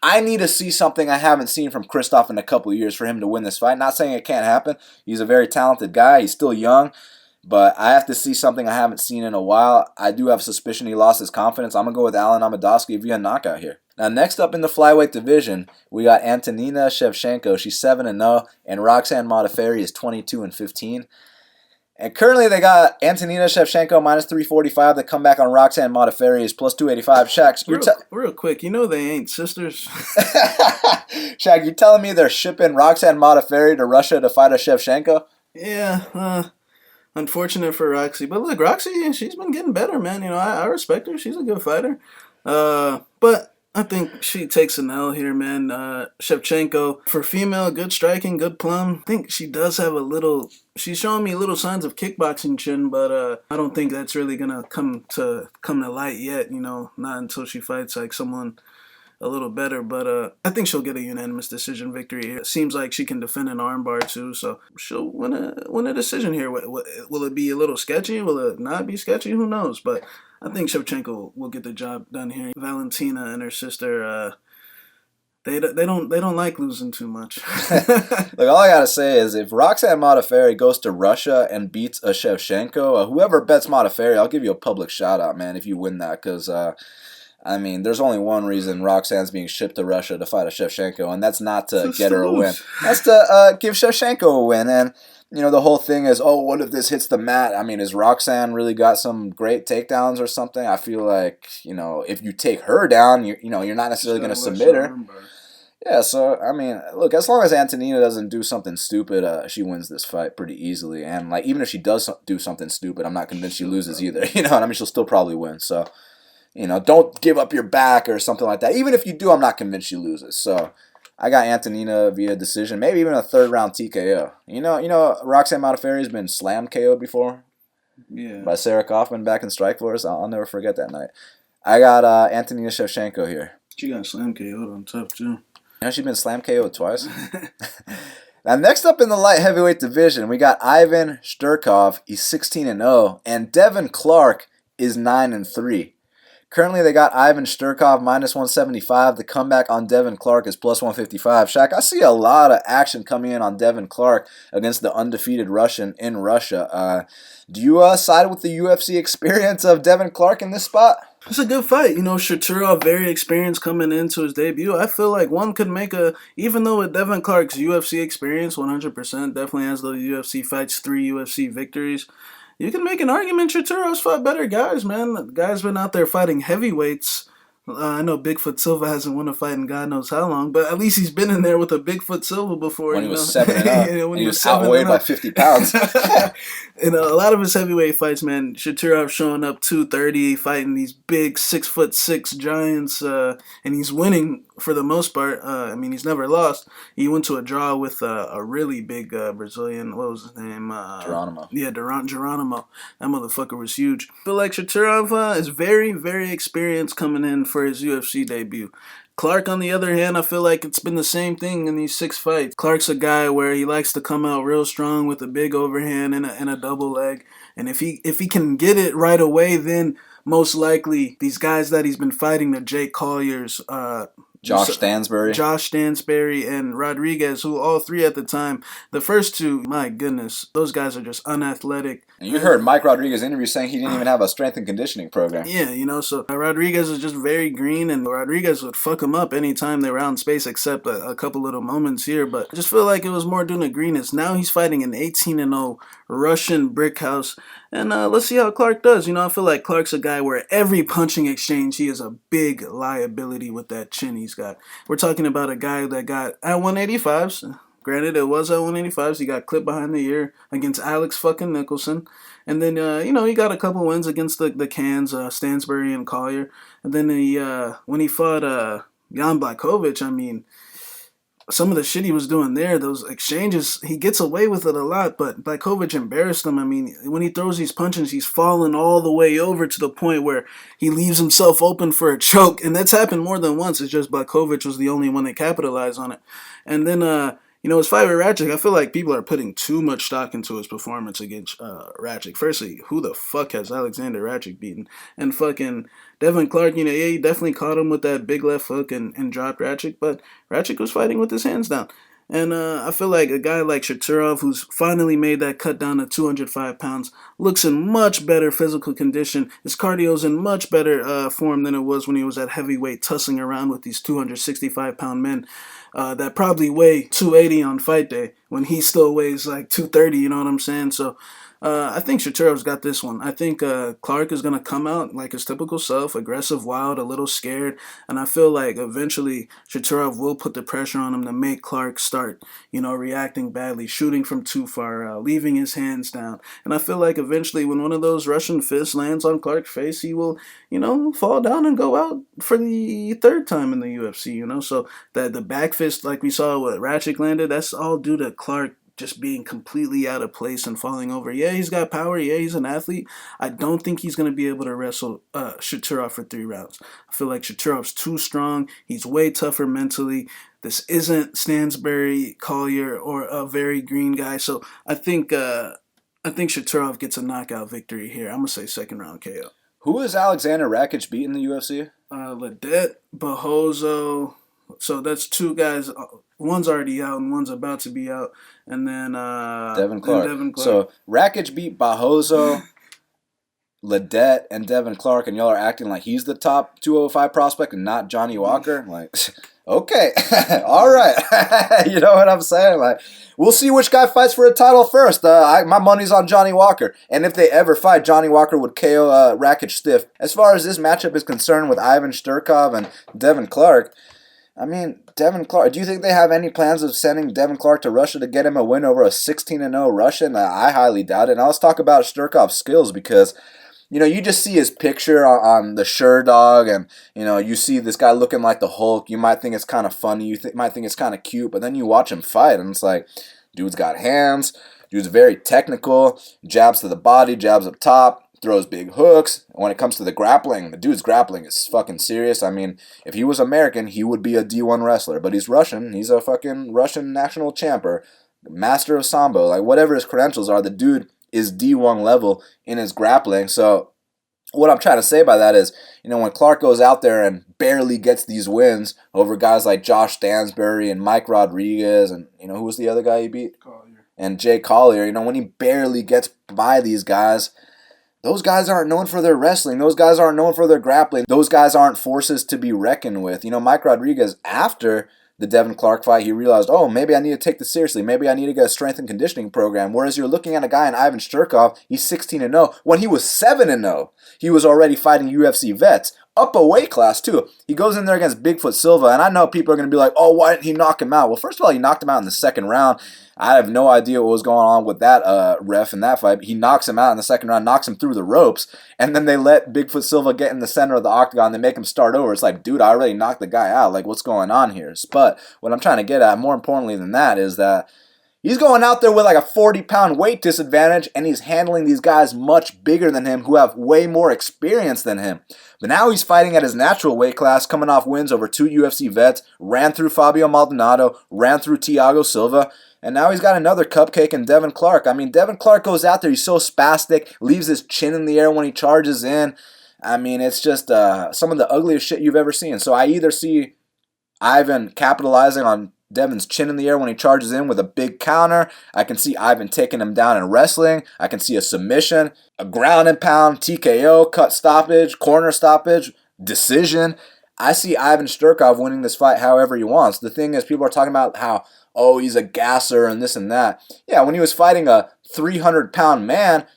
I need to see something I haven't seen from Krzysztof in a couple of years for him to win this fight. Not saying it can't happen. He's a very talented guy. He's still young, but I have to see something I haven't seen in a while. I do have suspicion he lost his confidence. I'm going to go with Alen Amedovski via knockout here. Now, next up in the flyweight division, we got Antonina Shevchenko. She's 7-0, and Roxanne Modafferi is 22-15. And currently they got Antonina Shevchenko minus 345. The comeback on Roxanne Modafferi is plus 285. Shaq, real quick, they ain't sisters. Shaq, you telling me they're shipping Roxanne Modafferi to Russia to fight a Shevchenko? Yeah, unfortunate for Roxy. But look, Roxy, she's been getting better, man. I respect her. She's a good fighter. But I think she takes an L here, man. Shevchenko, for female, good striking, good plum. I think she does have she's showing me little signs of kickboxing chin, but I don't think that's really gonna come to light yet, not until she fights like someone a little better. But I think she'll get a unanimous decision victory here. It seems like she can defend an armbar too, so she'll win a decision here. Will it be a little sketchy? Will it not be sketchy? Who knows? But I think Shevchenko will get the job done here. Valentina and her sister, they don't like losing too much. Look, all I gotta say is, if Roxanne Modafferi goes to Russia and beats a Shevchenko, whoever bets Modafferi, I'll give you a public shout out, man, if you win that, because I mean, there's only one reason Roxanne's being shipped to Russia to fight a Shevchenko, and that's not to get her a win. That's to give Shevchenko a win. And, the whole thing is, oh, what if this hits the mat? I mean, has Roxanne really got some great takedowns or something? I feel like, if you take her down, you're not necessarily going to submit her. Yeah, so, I mean, look, as long as Antonina doesn't do something stupid, she wins this fight pretty easily. And, even if she does do something stupid, I'm not convinced she loses either. You know what I mean? She'll still probably win. So, don't give up your back or something like that. Even if you do, I'm not convinced she loses. So, I got Antonina via decision, maybe even a third-round TKO. Roxanne Modafferi has been slammed KO'd before. Yeah. By Sarah Kaufman back in Strikeforce. I'll never forget that night. I got Antonina Shevchenko here. She got slam KO'd on top, too. She's been slam KO'd twice. Now, next up in the light heavyweight division, we got Ivan Shturkov. He's 16-0, and Devin Clark is 9-3. Currently, they got Ivan Shturkov minus 175. The comeback on Devin Clark is plus 155. Shaq, I see a lot of action coming in on Devin Clark against the undefeated Russian in Russia. Do you side with the UFC experience of Devin Clark in this spot? It's a good fight. Shaturov, very experienced coming into his debut. I feel like one could make even though with Devin Clark's UFC experience, 100%, definitely has the UFC fights, 3 UFC victories. You can make an argument Shaturov's fought better guys, man. The guy's been out there fighting heavyweights. I know Bigfoot Silva hasn't won a fight in God knows how long, but at least he's been in there with a Bigfoot Silva before. When he was 7-0. When he was outweighed by 50 pounds. A lot of his heavyweight fights, man, Shaturov showing up 230, fighting these big 6'6" giants, and he's winning for the most part. He's never lost. He went to a draw with a really big Brazilian. What was his name? Geronimo. Yeah, Geronimo. That motherfucker was huge. I feel like Shaturov is very, very experienced coming in for his UFC debut. Clark, on the other hand, I feel like it's been the same thing in these 6 fights. Clark's a guy where he likes to come out real strong with a big overhand and a double leg. And if he can get it right away, then most likely these guys that he's been fighting, the Jake Colliers, Josh Stansbury, and Rodriguez, who all 3 at the time, the first 2, my goodness, those guys are just unathletic. And you heard Mike Rodriguez's interview saying he didn't even have a strength and conditioning program. Yeah, so Rodriguez is just very green, and Rodriguez would fuck him up anytime they were out in space, except a couple little moments here. But I just feel like it was more due to greenness. Now he's fighting an 18-0 Russian brick house. And let's see how Clark does. I feel like Clark's a guy where every punching exchange, he is a big liability with that chin he's got. We're talking about a guy that got at 185s. Granted, it was at 185s. He got clipped behind the ear against Alex fucking Nicholson. And then, he got a couple wins against the cans, Stansbury and Collier. And then when he fought Jan Blachowicz, some of the shit he was doing there, those exchanges, he gets away with it a lot, but Blachowicz embarrassed him. When he throws these punches, he's falling all the way over to the point where he leaves himself open for a choke, and that's happened more than once. It's just Blachowicz was the only one that capitalized on it. And then, his fight with Ratchik, I feel like people are putting too much stock into his performance against Ratchik. Firstly, who the fuck has Alexander Ratchik beaten? And fucking Devin Clark, he definitely caught him with that big left hook and dropped Ratchik, but Ratchik was fighting with his hands down. And I feel like a guy like Shaturov, who's finally made that cut down to 205 pounds, looks in much better physical condition. His cardio's in much better form than it was when he was at heavyweight tussling around with these 265-pound men that probably weigh 280 on fight day when he still weighs like 230, you know what I'm saying? So I think Shaturov's got this one. I think Clark is going to come out like his typical self, aggressive, wild, a little scared. And I feel like eventually Shaturov will put the pressure on him to make Clark start, reacting badly, shooting from too far out, leaving his hands down. And I feel like eventually when one of those Russian fists lands on Clark's face, he will, fall down and go out for the 3rd time in the UFC, So that the back fist, like we saw what Ratchik landed, that's all due to Clark just being completely out of place and falling over. Yeah, he's got power. Yeah, he's an athlete. I don't think he's going to be able to wrestle Shaturov for 3 rounds. I feel like Shaturov's too strong. He's way tougher mentally. This isn't Stansbury, Collier, or a very green guy. So I think Shaturov gets a knockout victory here. I'm going to say 2nd round KO. Who is Alexander Rakic beat in the UFC? Ledet, Bahozo. So that's 2 guys. One's already out and one's about to be out. And then Devin Clark. So Rakic beat Bahozo. Ledet and Devin Clark, and y'all are acting like he's the top 205 prospect and not Johnny Walker. Like, okay, all right, you know what I'm saying? Like, we'll see which guy fights for a title first. My money's on Johnny Walker, and if they ever fight, Johnny Walker would KO Rakic stiff. As far as this matchup is concerned with Ivan Shturkov and Devin Clark, I mean, Devin Clark, do you think they have any plans of sending Devin Clark to Russia to get him a win over a 16-0 Russian? I highly doubt it. Now let's talk about Shturkov's skills, because you just see his picture on the Sherdog, and, you see this guy looking like the Hulk. You might think it's kind of funny. You might think it's kind of cute, but then you watch him fight, and it's like, dude's got hands. Dude's very technical. Jabs to the body, jabs up top, throws big hooks. And when it comes to the grappling, the dude's grappling is fucking serious. I mean, if he was American, he would be a D1 wrestler, but he's Russian. He's a fucking Russian national champ or master of Sambo. Like, whatever his credentials are, the dude is D1 level in his grappling. So what I'm trying to say by that is, when Clark goes out there and barely gets these wins over guys like Josh Stansbury and Mike Rodriguez and, who was the other guy he beat? Collier. And Jay Collier, when he barely gets by these guys, those guys aren't known for their wrestling. Those guys aren't known for their grappling. Those guys aren't forces to be reckoned with. Mike Rodriguez, after the Devin Clark fight, he realized, oh, maybe I need to take this seriously. Maybe I need to get a strength and conditioning program. Whereas you're looking at a guy in Ivan Shturkov, he's 16-0. When he was 7-0, he was already fighting UFC vets. Up a weight class, too. He goes in there against Bigfoot Silva, and I know people are going to be like, oh, why didn't he knock him out? Well, first of all, he knocked him out in the second round. I have no idea what was going on with that ref in that fight. He knocks him out in the second round, knocks him through the ropes, and then they let Bigfoot Silva get in the center of the octagon. They make him start over. It's like, dude, I already knocked the guy out. Like, what's going on here? But what I'm trying to get at, more importantly than that, is that he's going out there with like a 40-pound weight disadvantage, and he's handling these guys much bigger than him who have way more experience than him. But now he's fighting at his natural weight class, coming off wins over 2 UFC vets, ran through Fabio Maldonado, ran through Thiago Silva, and now he's got another cupcake in Devin Clark. I mean, Devin Clark goes out there, he's so spastic, leaves his chin in the air when he charges in. I mean, it's just some of the ugliest shit you've ever seen. So I either see Ivan capitalizing on Devin's chin in the air when he charges in with a big counter. I can see Ivan taking him down in wrestling. I can see a submission, a ground and pound, TKO, cut stoppage, corner stoppage, decision. I see Ivan Shturkov winning this fight however he wants. The thing is, people are talking about how, oh, he's a gasser and this and that. Yeah, when he was fighting a 300-pound man,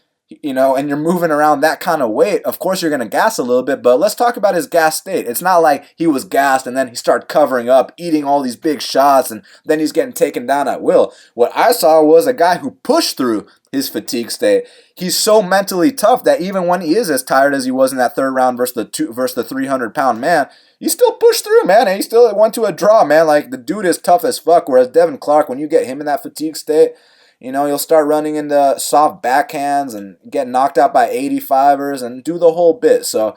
and you're moving around that kind of weight, of course you're going to gas a little bit, but let's talk about his gas state. It's not like he was gassed and then he started covering up, eating all these big shots, and then he's getting taken down at will. What I saw was a guy who pushed through his fatigue state. He's so mentally tough that even when he is as tired as he was in that third round versus the 300-pound man, he still pushed through, man, and he still went to a draw, man. Like, the dude is tough as fuck, whereas Devin Clark, when you get him in that fatigue state, he'll start running into soft backhands and get knocked out by 85ers and do the whole bit. So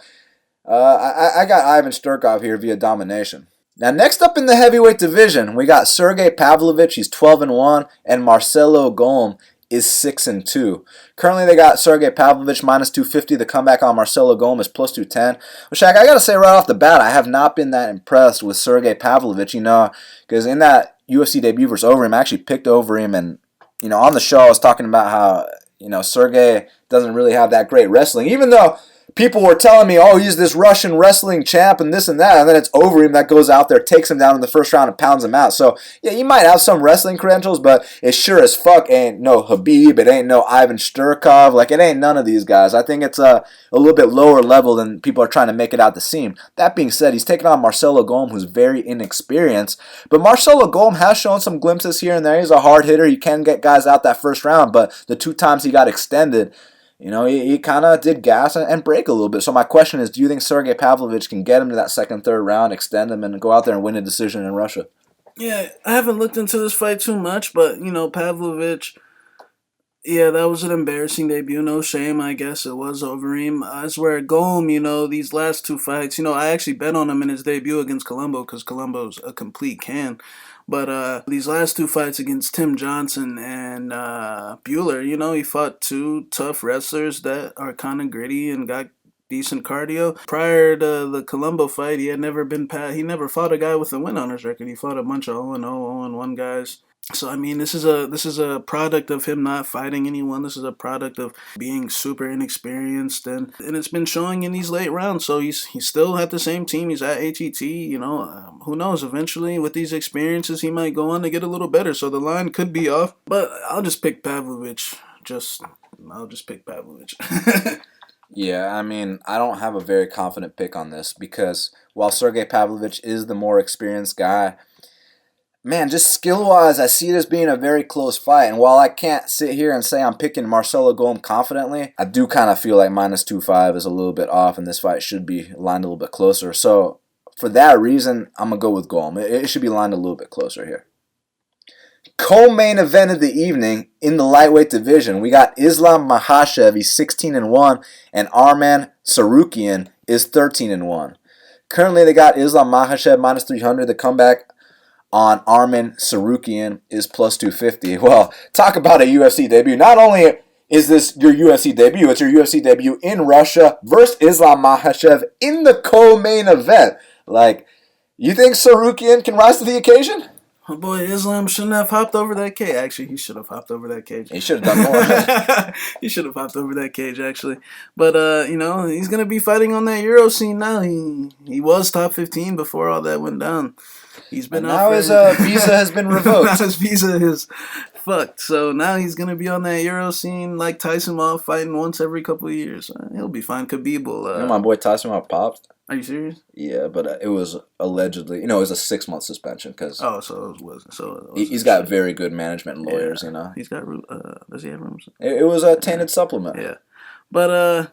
I got Ivan Shturkov here via domination. Now, next up in the heavyweight division, we got Sergey Pavlovich. He's 12-1, and Marcelo Golm is 6-2. Currently, they got Sergey Pavlovich minus 250. The comeback on Marcelo Golm is plus 210. Well, Shaq, I got to say right off the bat, I have not been that impressed with Sergey Pavlovich, because in that UFC debut versus Overeem, I actually picked Overeem, and on the show, I was talking about how, Sergey doesn't really have that great wrestling, even though people were telling me, oh, he's this Russian wrestling champ and this and that, and then it's Overeem that goes out there, takes him down in the first round and pounds him out. So, yeah, he might have some wrestling credentials, but it sure as fuck ain't no Khabib, it ain't no Ivan Shturkov, like, it ain't none of these guys. I think it's a little bit lower level than people are trying to make it out to seem. That being said, he's taking on Marcelo Golm, who's very inexperienced, but Marcelo Golm has shown some glimpses here and there. He's a hard hitter. He can get guys out that first round, but the 2 times he got extended, he kind of did gas and break a little bit. So my question is, do you think Sergey Pavlovich can get him to that second, third round, extend him, and go out there and win a decision in Russia? Yeah, I haven't looked into this fight too much, but, Pavlovich, yeah, that was an embarrassing debut. No shame, I guess it was Overeem. I swear, Golm, these last 2 fights, I actually bet on him in his debut against Colombo because Colombo's a complete can. But these last 2 fights against Tim Johnson and Bueller, he fought 2 tough wrestlers that are kind of gritty and got decent cardio. Prior to the Colombo fight, he never fought a guy with a win on his record. He fought a bunch of 0-0, 0-1 guys. So I mean, this is a product of him not fighting anyone. This is a product of being super inexperienced, and it's been showing in these late rounds. So he's still at the same team. He's at ATT. Who knows? Eventually, with these experiences, he might go on to get a little better. So the line could be off, but I'll just pick Pavlovich. I'll just pick Pavlovich. Yeah, I mean, I don't have a very confident pick on this because while Sergey Pavlovich is the more experienced guy, man, just skill-wise, I see it as being a very close fight. And while I can't sit here and say I'm picking Marcelo Golm confidently, I do kind of feel like -2.5 is a little bit off, and this fight should be lined a little bit closer. So for that reason, I'm going to go with Golm. It should be lined a little bit closer here. Co-main event of the evening in the lightweight division, we got Islam Makhachev, he's 16-1, and Arman Tsarukyan is 13-1. Currently, they got Islam Makhachev -300. The comeback on Arman Tsarukyan is +250. Well, talk about a UFC debut. Not only is this your UFC debut, it's your UFC debut in Russia versus Islam Makhachev in the co-main event. Like, you think Tsarukyan can rise to the occasion? Oh boy, Islam shouldn't have hopped over that cage. Actually, he should have hopped over that cage. He should have done more. He should have hopped over that cage, actually. But, he's going to be fighting on that Euro scene now. He was top 15 before all that went down. He's been and now his visa has been revoked. Now his visa is fucked. So now he's going to be on that Euro scene like Tyson Moff, fighting once every couple of years. He'll be fine. Khabib will... my boy Tyson Moff popped? Are you serious? Yeah, but it was allegedly, it was a 6-month suspension because he's got very good management and lawyers, He's got does he have rooms? It was a tainted supplement. Yeah, but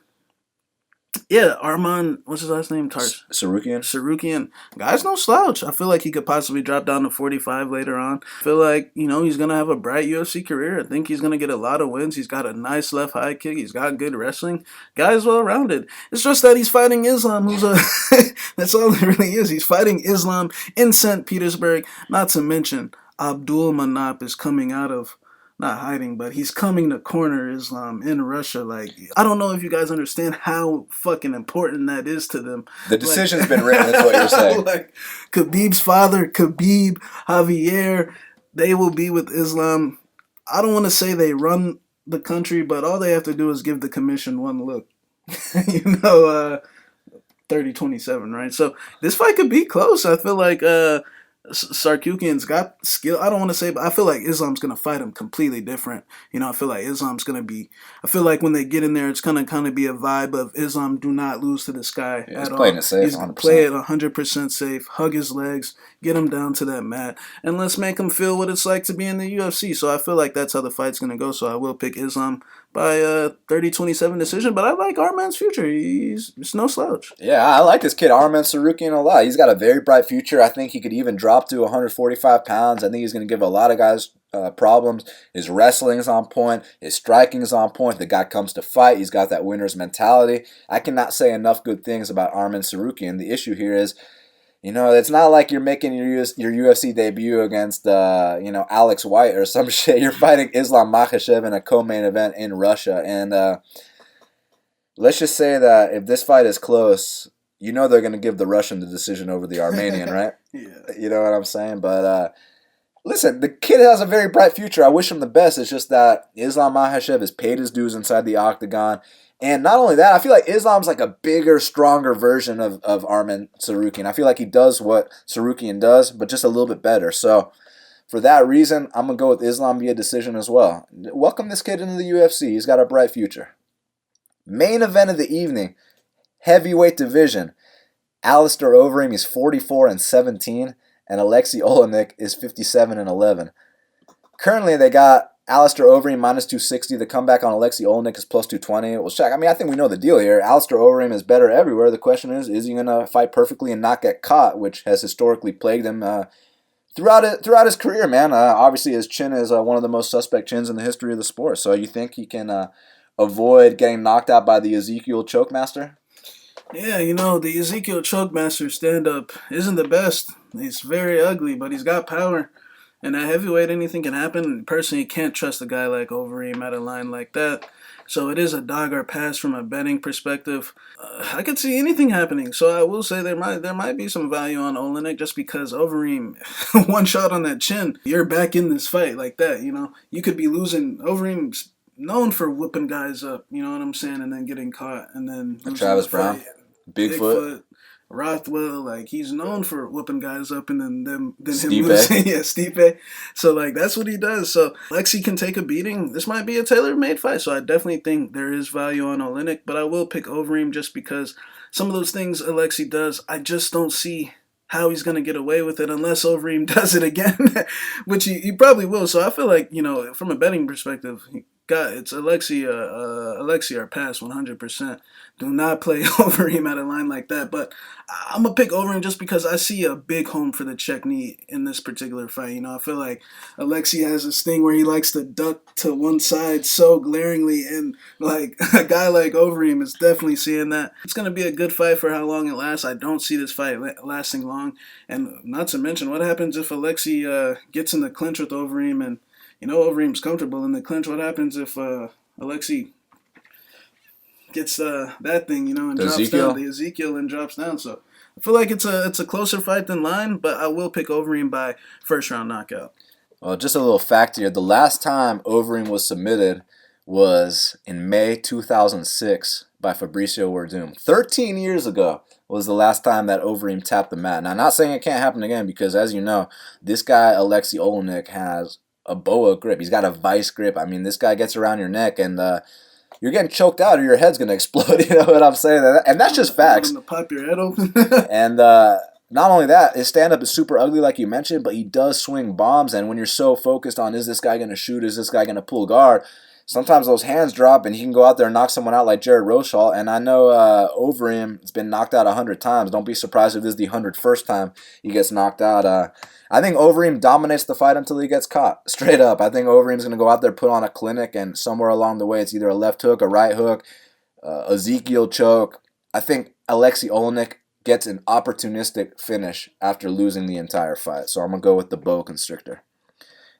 Arman, what's his last name? Tsarukyan. Guy's no slouch. I feel like he could possibly drop down to 45 later on. I feel like, he's going to have a bright UFC career. I think he's going to get a lot of wins. He's got a nice left high kick. He's got good wrestling. Guy's well-rounded. It's just that he's fighting Islam, who's that's all it really is. He's fighting Islam in St. Petersburg. Not to mention, Abdul Manap is coming out of... not hiding, but he's coming to corner Islam in Russia. Like, I don't know if you guys understand how fucking important that is to them. The decision's been written, that's what you're saying. Like, Khabib's father, Khabib, Javier, they will be with Islam. I don't want to say they run the country, but all they have to do is give the commission one look. 30-27, right? So this fight could be close. I feel like... Tsarukyan's got skill. I don't want to say, but I feel like Islam's going to fight him completely different. I feel like Islam's going to be... I feel like when they get in there, it's going to kind of be a vibe of Islam, do not lose to this guy at all. Playing it safe, He's 100%. Play it 100% safe, hug his legs, get him down to that mat, and let's make him feel what it's like to be in the UFC. So I feel like that's how the fight's going to go. So I will pick Islam by a 30-27 decision, but I like Arman's future. He's no slouch. Yeah, I like this kid, Arman Tsarukyan, a lot. He's got a very bright future. I think he could even drop to 145 pounds. I think he's going to give a lot of guys problems. His wrestling is on point. His striking is on point. The guy comes to fight. He's got that winner's mentality. I cannot say enough good things about Arman Tsarukyan. The issue here is, it's not like you're making your UFC debut against, Alex White or some shit. You're fighting Islam Makhachev in a co-main event in Russia. And let's just say that if this fight is close, they're going to give the Russian the decision over the Armenian, right? Yeah. You know what I'm saying? But listen, the kid has a very bright future. I wish him the best. It's just that Islam Makhachev has paid his dues inside the octagon. And not only that, I feel like Islam's like a bigger, stronger version of Arman Tsarukyan. I feel like he does what Tsarukyan does, but just a little bit better. So for that reason, I'm going to go with Islam via decision as well. Welcome this kid into the UFC. He's got a bright future. Main event of the evening, heavyweight division. Alistair Overeem is 44-17, and Oleinik is 57-11. Currently, they got Alistair Overeem -260. The comeback on Oleinik is +220. Well, Shaq, I think we know the deal here. Alistair Overeem is better everywhere. The question is he going to fight perfectly and not get caught, which has historically plagued him throughout his career, man. Obviously, his chin is one of the most suspect chins in the history of the sport. So you think he can avoid getting knocked out by the Ezekiel Chokemaster? Yeah, the Ezekiel Chokemaster stand-up isn't the best. He's very ugly, but he's got power. And at heavyweight, anything can happen. Personally, you can't trust a guy like Overeem at a line like that. So it is a dog or pass from a betting perspective. I could see anything happening. So I will say there might be some value on Oleinik just because Overeem, one shot on that chin, you're back in this fight like that. You could be losing. Overeem's known for whipping guys up. You know what I'm saying, and then getting caught and then losing Travis the Brown, fight. Bigfoot. Rothwell, like he's known for whooping guys up and then him Stipe. losing. Yeah, Stipe. So like that's what he does. So Lexi can take a beating. This might be a tailor-made fight. So I definitely think there is value on Oleinik, but I will pick Overeem just because some of those things Alexi does, I just don't see how he's gonna get away with it unless Overeem does it again, which he probably will. So I feel like from a betting perspective, it's Alexi or pass 100%. Do not play Overeem at a line like that. But I'm gonna pick Overeem just because I see a big home for the check knee in this particular fight. I feel like Alexi has this thing where he likes to duck to one side so glaringly, and like a guy like Overeem is definitely seeing that. It's gonna be a good fight for how long it lasts. I don't see this fight lasting long, and not to mention what happens if Alexi gets in the clinch with Overeem and. Overeem's comfortable in the clinch. What happens if Alexi gets that thing, and drops down the Ezekiel and drops down? So I feel like it's a closer fight than line, but I will pick Overeem by first round knockout. Well, just a little fact here: the last time Overeem was submitted was in May 2006 by Fabricio Werdum. 13 years ago was the last time that Overeem tapped the mat. Now, I'm not saying it can't happen again because, as you know, this guy Alexi Oleinik has a boa grip. He's got a vice grip. I mean, this guy gets around your neck and you're getting choked out or your head's going to explode. You know what I'm saying? And that's just facts. To pop your head open. And not only that, his stand-up is super ugly like you mentioned, but he does swing bombs. And when you're so focused on, is this guy going to shoot? Is this guy going to pull guard? Sometimes those hands drop and he can go out there and knock someone out like Jared Rochal. And I know Overeem has been knocked out 100 times. Don't be surprised if this is the 101st time he gets knocked out. I think Overeem dominates the fight until he gets caught. Straight up. I think Overeem's going to go out there, put on a clinic, and somewhere along the way it's either a left hook, a right hook, Ezekiel choke. I think Alexi Oleinik gets an opportunistic finish after losing the entire fight. So I'm going to go with the boa constrictor.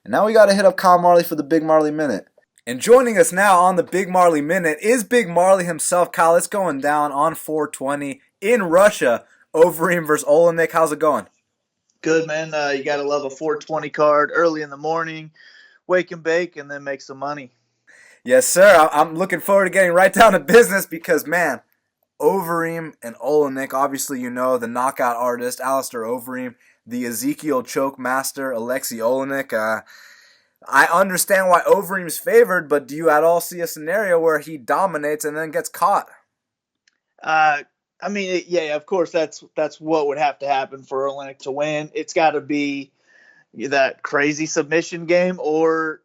And now we got to hit up Kyle Marley for the Big Marley Minute. And joining us now on the Big Marley Minute is Big Marley himself. Kyle, it's going down on 420 in Russia. Overeem versus Oleinik. How's it going? Good, man. You got to love a 420 card early in the morning, wake and bake, and then make some money. Yes, sir. I'm looking forward to getting right down to business because, man, Overeem and Oleinik, obviously you know the knockout artist, Alistair Overeem, the Ezekiel choke master, Alexi Oleinik. I understand why Overeem's favored, but do you at all see a scenario where he dominates and then gets caught? I mean, yeah, of course, that's what would have to happen for Oleinik to win. It's got to be that crazy submission game or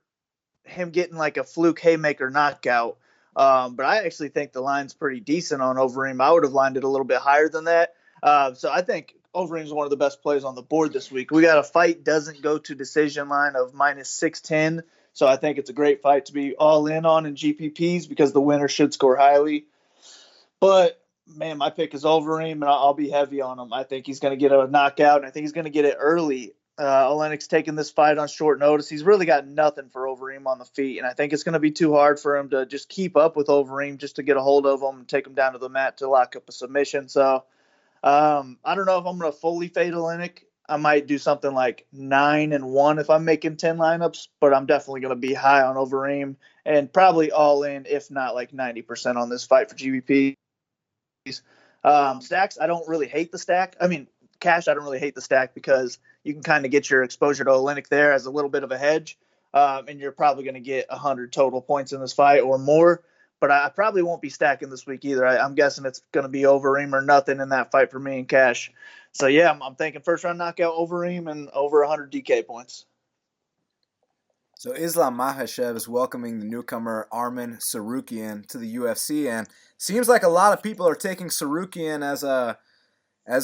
him getting like a fluke haymaker knockout. But I actually think the line's pretty decent on Overeem. I would have lined it a little bit higher than that. So I think Overeem's one of the best plays on the board this week. We got a fight doesn't go to decision line of minus 610. So I think it's a great fight to be all in on in GPPs because the winner should score highly. But, man, my pick is Overeem, and I'll be heavy on him. I think he's going to get a knockout, and I think he's going to get it early. Oleinik's taking this fight on short notice. He's really got nothing for Overeem on the feet, and I think it's going to be too hard for him to just keep up with Overeem just to get a hold of him and take him down to the mat to lock up a submission. So I don't know if I'm going to fully fade Oleinik. I might do something like 9-1 if I'm making 10 lineups, but I'm definitely going to be high on Overeem and probably all in, if not like 90% on this fight for GBP. Stacks, I don't really hate the stack. I mean, cash, I don't really hate the stack because you can kind of get your exposure to Oleinik there as a little bit of a hedge, and you're probably going to get 100 total points in this fight or more. But I probably won't be stacking this week either. I'm guessing it's going to be Overeem or nothing in that fight for me in cash. So, yeah, I'm thinking first-round knockout Overeem and over 100 DK points. So Islam Makhachev is welcoming the newcomer Arman Tsarukyan to the UFC, and seems like a lot of people are taking Tsarukyan as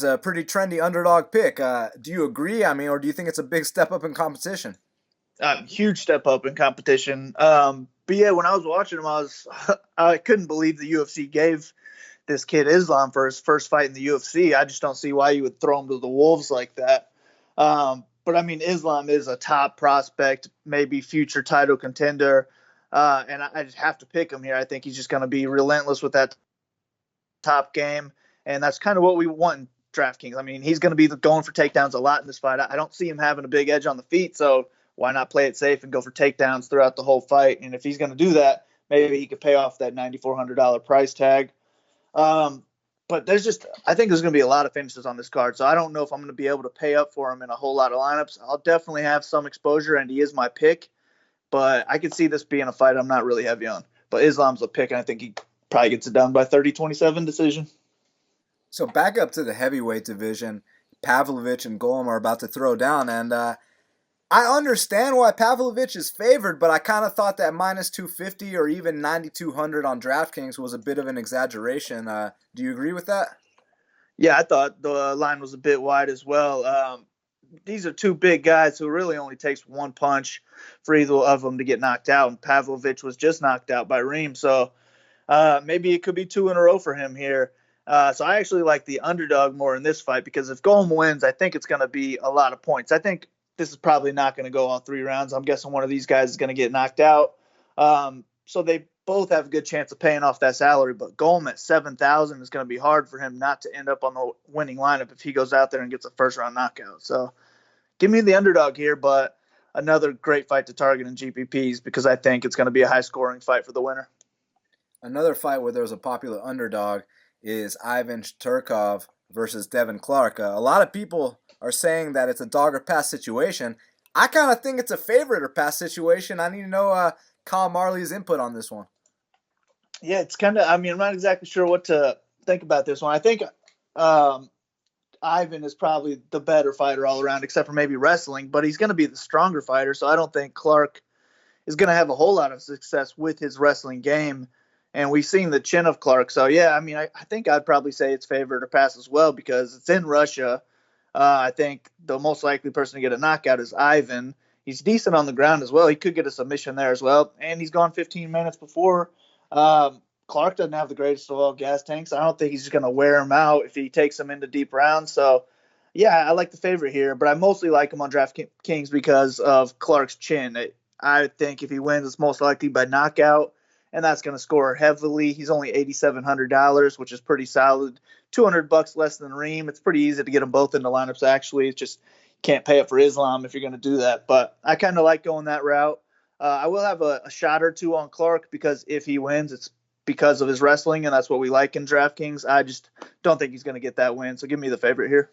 a pretty trendy underdog pick. Do you agree? I mean, or do you think it's a big step up in competition? Huge step up in competition. But yeah, when I was watching him, I couldn't believe the UFC gave this kid Islam for his first fight in the UFC. I just don't see why you would throw him to the wolves like that. But I mean, Islam is a top prospect, maybe future title contender. And I just have to pick him here. I think he's just going to be relentless with that top game, and that's kind of what we want in DraftKings. I mean, he's going to be going for takedowns a lot in this fight. I don't see him having a big edge on the feet, so why not play it safe and go for takedowns throughout the whole fight? And if he's going to do that, maybe he could pay off that $9,400 price tag. But I think there's going to be a lot of finishes on this card, so I don't know if I'm going to be able to pay up for him in a whole lot of lineups. I'll definitely have some exposure, and he is my pick, but I could see this being a fight I'm not really heavy on. But Islam's a pick, and I think he probably gets it done by 30-27 decision. So back up to the heavyweight division, Pavlovich and Golem are about to throw down, and I understand why Pavlovich is favored, but I kind of thought that minus 250 or even 9,200 on DraftKings was a bit of an exaggeration. Do you agree with that? Yeah, I thought the line was a bit wide as well. These are two big guys who really only takes one punch for either of them to get knocked out, and Pavlovich was just knocked out by Reem, so maybe it could be two in a row for him here. So I actually like the underdog more in this fight because if Golem wins, I think it's going to be a lot of points. I think this is probably not going to go all 3 rounds. I'm guessing one of these guys is going to get knocked out. So they both have a good chance of paying off that salary, but Golem at 7,000 is going to be hard for him not to end up on the winning lineup if he goes out there and gets a first-round knockout. So give me the underdog here, but another great fight to target in GPPs because I think it's going to be a high-scoring fight for the winner. Another fight where there's a popular underdog is Ivan Turkov versus Devin Clark. A lot of people are saying that it's a dog or pass situation. I kind of think it's a favorite or pass situation. I need to know Kyle Marley's input on this one. Yeah, it's kind of, I'm not exactly sure what to think about this one. I think Ivan is probably the better fighter all around, except for maybe wrestling, but he's going to be the stronger fighter, so I don't think Clark is going to have a whole lot of success with his wrestling game. And we've seen the chin of Clark. So, yeah, I think I'd probably say it's favored or pass as well because it's in Russia. I think the most likely person to get a knockout is Ivan. He's decent on the ground as well. He could get a submission there as well. And he's gone 15 minutes before. Clark doesn't have the greatest of all gas tanks. I don't think he's just going to wear him out if he takes him into deep rounds. So, yeah, I like the favorite here. But I mostly like him on DraftKings because of Clark's chin. I think if he wins, it's most likely by knockout. And that's going to score heavily. He's only $8,700, which is pretty solid. $200 less than Reem. It's pretty easy to get them both into lineups, actually. It's just can't pay up for Islam if you're going to do that. But I kind of like going that route. I will have a shot or two on Clark because if he wins, it's because of his wrestling, and that's what we like in DraftKings. I just don't think he's going to get that win. So give me the favorite here.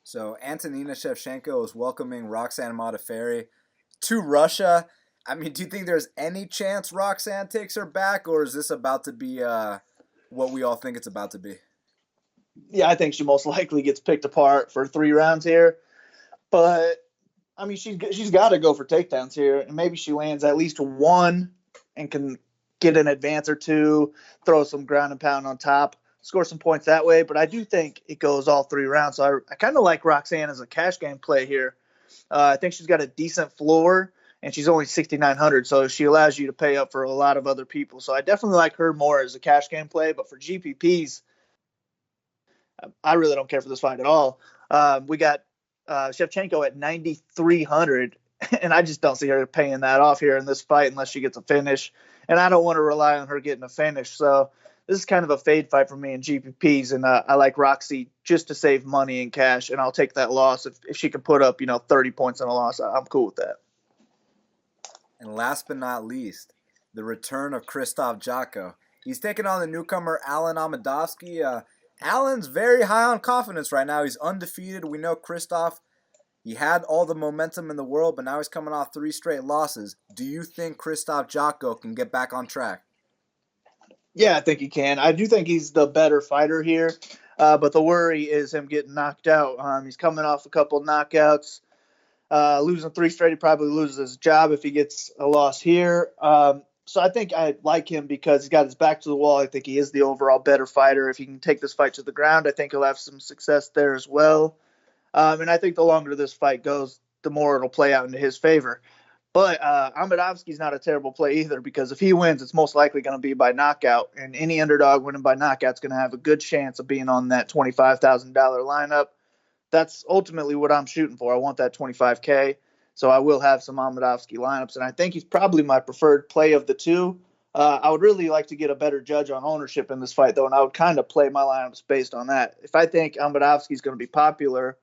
So Antonina Shevchenko is welcoming Roxanne Modafferi to Russia. Do you think there's any chance Roxanne takes her back, or is this about to be what we all think it's about to be? Yeah, I think she most likely gets picked apart for 3 rounds here. But, she's got to go for takedowns here, and maybe she lands at least one and can get an advance or two, throw some ground and pound on top, score some points that way. But I do think it goes all 3 rounds. So I kind of like Roxanne as a cash game play here. I think she's got a decent floor. And she's only 6,900, so she allows you to pay up for a lot of other people. So I definitely like her more as a cash game play. But for GPPs, I really don't care for this fight at all. We got Shevchenko at 9,300, and I just don't see her paying that off here in this fight unless she gets a finish. And I don't want to rely on her getting a finish. So this is kind of a fade fight for me in GPPs, and I like Roxy just to save money in cash, and I'll take that loss if she can put up 30 points in a loss. I'm cool with that. And last but not least, the return of Krzysztof Jotko. He's taking on the newcomer Alen Amedovski. Alen's very high on confidence right now. He's undefeated. We know Krzysztof, he had all the momentum in the world, but now he's coming off 3 straight losses. Do you think Krzysztof Jotko can get back on track? Yeah, I think he can. I do think he's the better fighter here, but the worry is him getting knocked out. He's coming off a couple of knockouts. Losing 3 straight, he probably loses his job if he gets a loss here. So I think I like him because he's got his back to the wall. I think he is the overall better fighter. If he can take this fight to the ground, I think he'll have some success there as well. And I think the longer this fight goes, the more it'll play out into his favor. But Amedovski's not a terrible play either because if he wins, it's most likely going to be by knockout. And any underdog winning by knockout is going to have a good chance of being on that $25,000 lineup. That's ultimately what I'm shooting for. I want that 25K. So I will have some Amedovski lineups, and I think he's probably my preferred play of the two. I would really like to get a better judge on ownership in this fight, though, and I would kind of play my lineups based on that. If I think Amedovski is going to be popular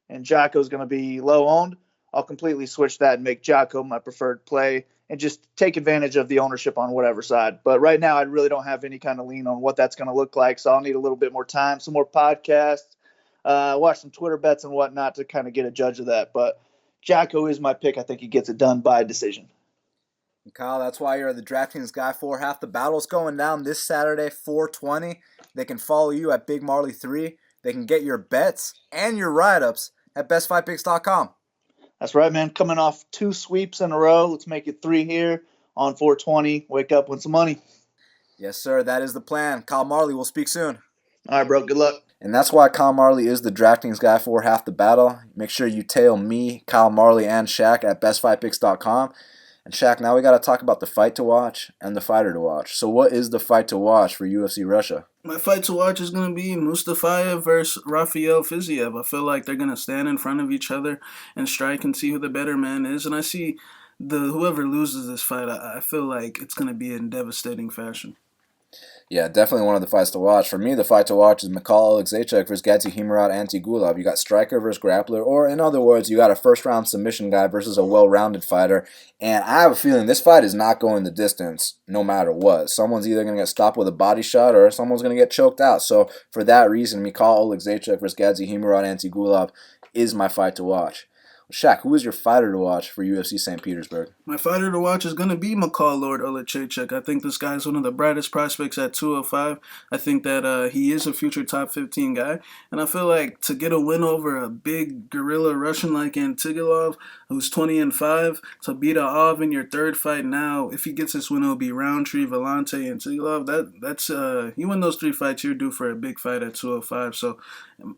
and Jotko is going to be low owned, I'll completely switch that and make Jotko my preferred play and just take advantage of the ownership on whatever side. But right now, I really don't have any kind of lean on what that's going to look like, so I'll need a little bit more time, some more podcasts, watch some Twitter bets and whatnot to kind of get a judge of that. But Jotko is my pick. I think he gets it done by decision. Kyle, that's why you're the DraftKings guy for half the battles going down this Saturday, 420. They can follow you at Big Marley 3. They can get your bets and your write-ups at bestfightpicks.com. That's right, man. Coming off 2 sweeps in a row. Let's make it 3 here on 420. Wake up, win some money. Yes, sir. That is the plan. Kyle Marley, we'll speak soon. All right, bro. Good luck. And that's why Kyle Marley is the DraftKings guy for half the battle. Make sure you tail me, Kyle Marley, and Shaq at bestfightpicks.com. And Shaq, now we got to talk about the fight to watch and the fighter to watch. So what is the fight to watch for UFC Russia? My fight to watch is going to be Mustafaev versus Rafael Fiziev. I feel like they're going to stand in front of each other and strike and see who the better man is. And I see whoever loses this fight, I feel like it's going to be in devastating fashion. Yeah, definitely one of the fights to watch. For me, the fight to watch is Michal Oleksiejczuk versus Gadzhimurad Antigulov. You got striker versus grappler, or in other words, you got a first-round submission guy versus a well-rounded fighter. And I have a feeling this fight is not going the distance no matter what. Someone's either going to get stopped with a body shot or someone's going to get choked out. So for that reason, Michal Oleksiejczuk versus Gadzhimurad Antigulov is my fight to watch. Shaq, who is your fighter to watch for UFC St. Petersburg? My fighter to watch is going to be Michal Oleksiejczuk. I think this guy is one of the brightest prospects at 205. I think that he is a future top 15 guy. And I feel like to get a win over a big guerrilla Russian like Antigulov, who's 20-5, to beat Aliev in your third fight now, if he gets this win, it'll be Roundtree, Vellante, and Antigulov. That's you win those 3 fights, you're due for a big fight at 205. So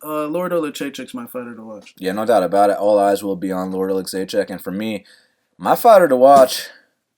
Lord Oleksiejczuk's my fighter to watch. Yeah, no doubt about it. All eyes will be on Lord Oleksiejczuk. And for me, my fighter to watch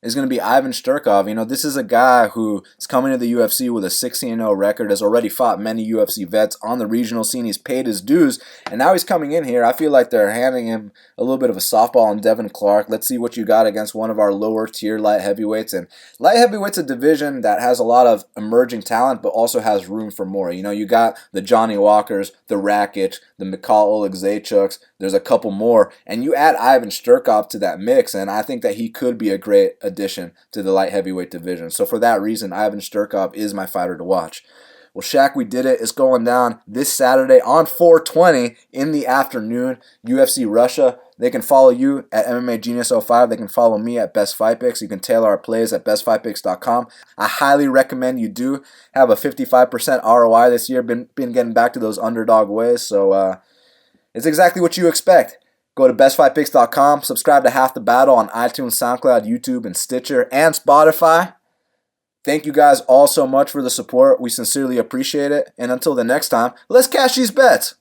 is going to be Ivan Shturkov. You know, this is a guy who is coming to the UFC with a 16-0 record, has already fought many UFC vets on the regional scene. He's paid his dues, and now he's coming in here. I feel like they're handing him a little bit of a softball on Devin Clark. Let's see what you got against one of our lower-tier light heavyweights. And light heavyweight's a division that has a lot of emerging talent, but also has room for more. You know, you got the Johnny Walkers, the Rakic, the Michal Oleksiejczuks. There's a couple more, and you add Ivan Shturkov to that mix, and I think that he could be a great addition to the light heavyweight division. So for that reason, Ivan Shturkov is my fighter to watch. Well, Shaq, we did it. It's going down this Saturday on 420 in the afternoon. UFC Russia. They can follow you at MMA Genius 05. They can follow me at Best Fight Picks. You can tailor our plays at bestfightpicks.com. I highly recommend you do have a 55% ROI this year. Been getting back to those underdog ways, so it's exactly what you expect. Go to bestfightpicks.com, subscribe to Half the Battle on iTunes, SoundCloud, YouTube, and Stitcher, and Spotify. Thank you guys all so much for the support. We sincerely appreciate it. And until the next time, let's cash these bets.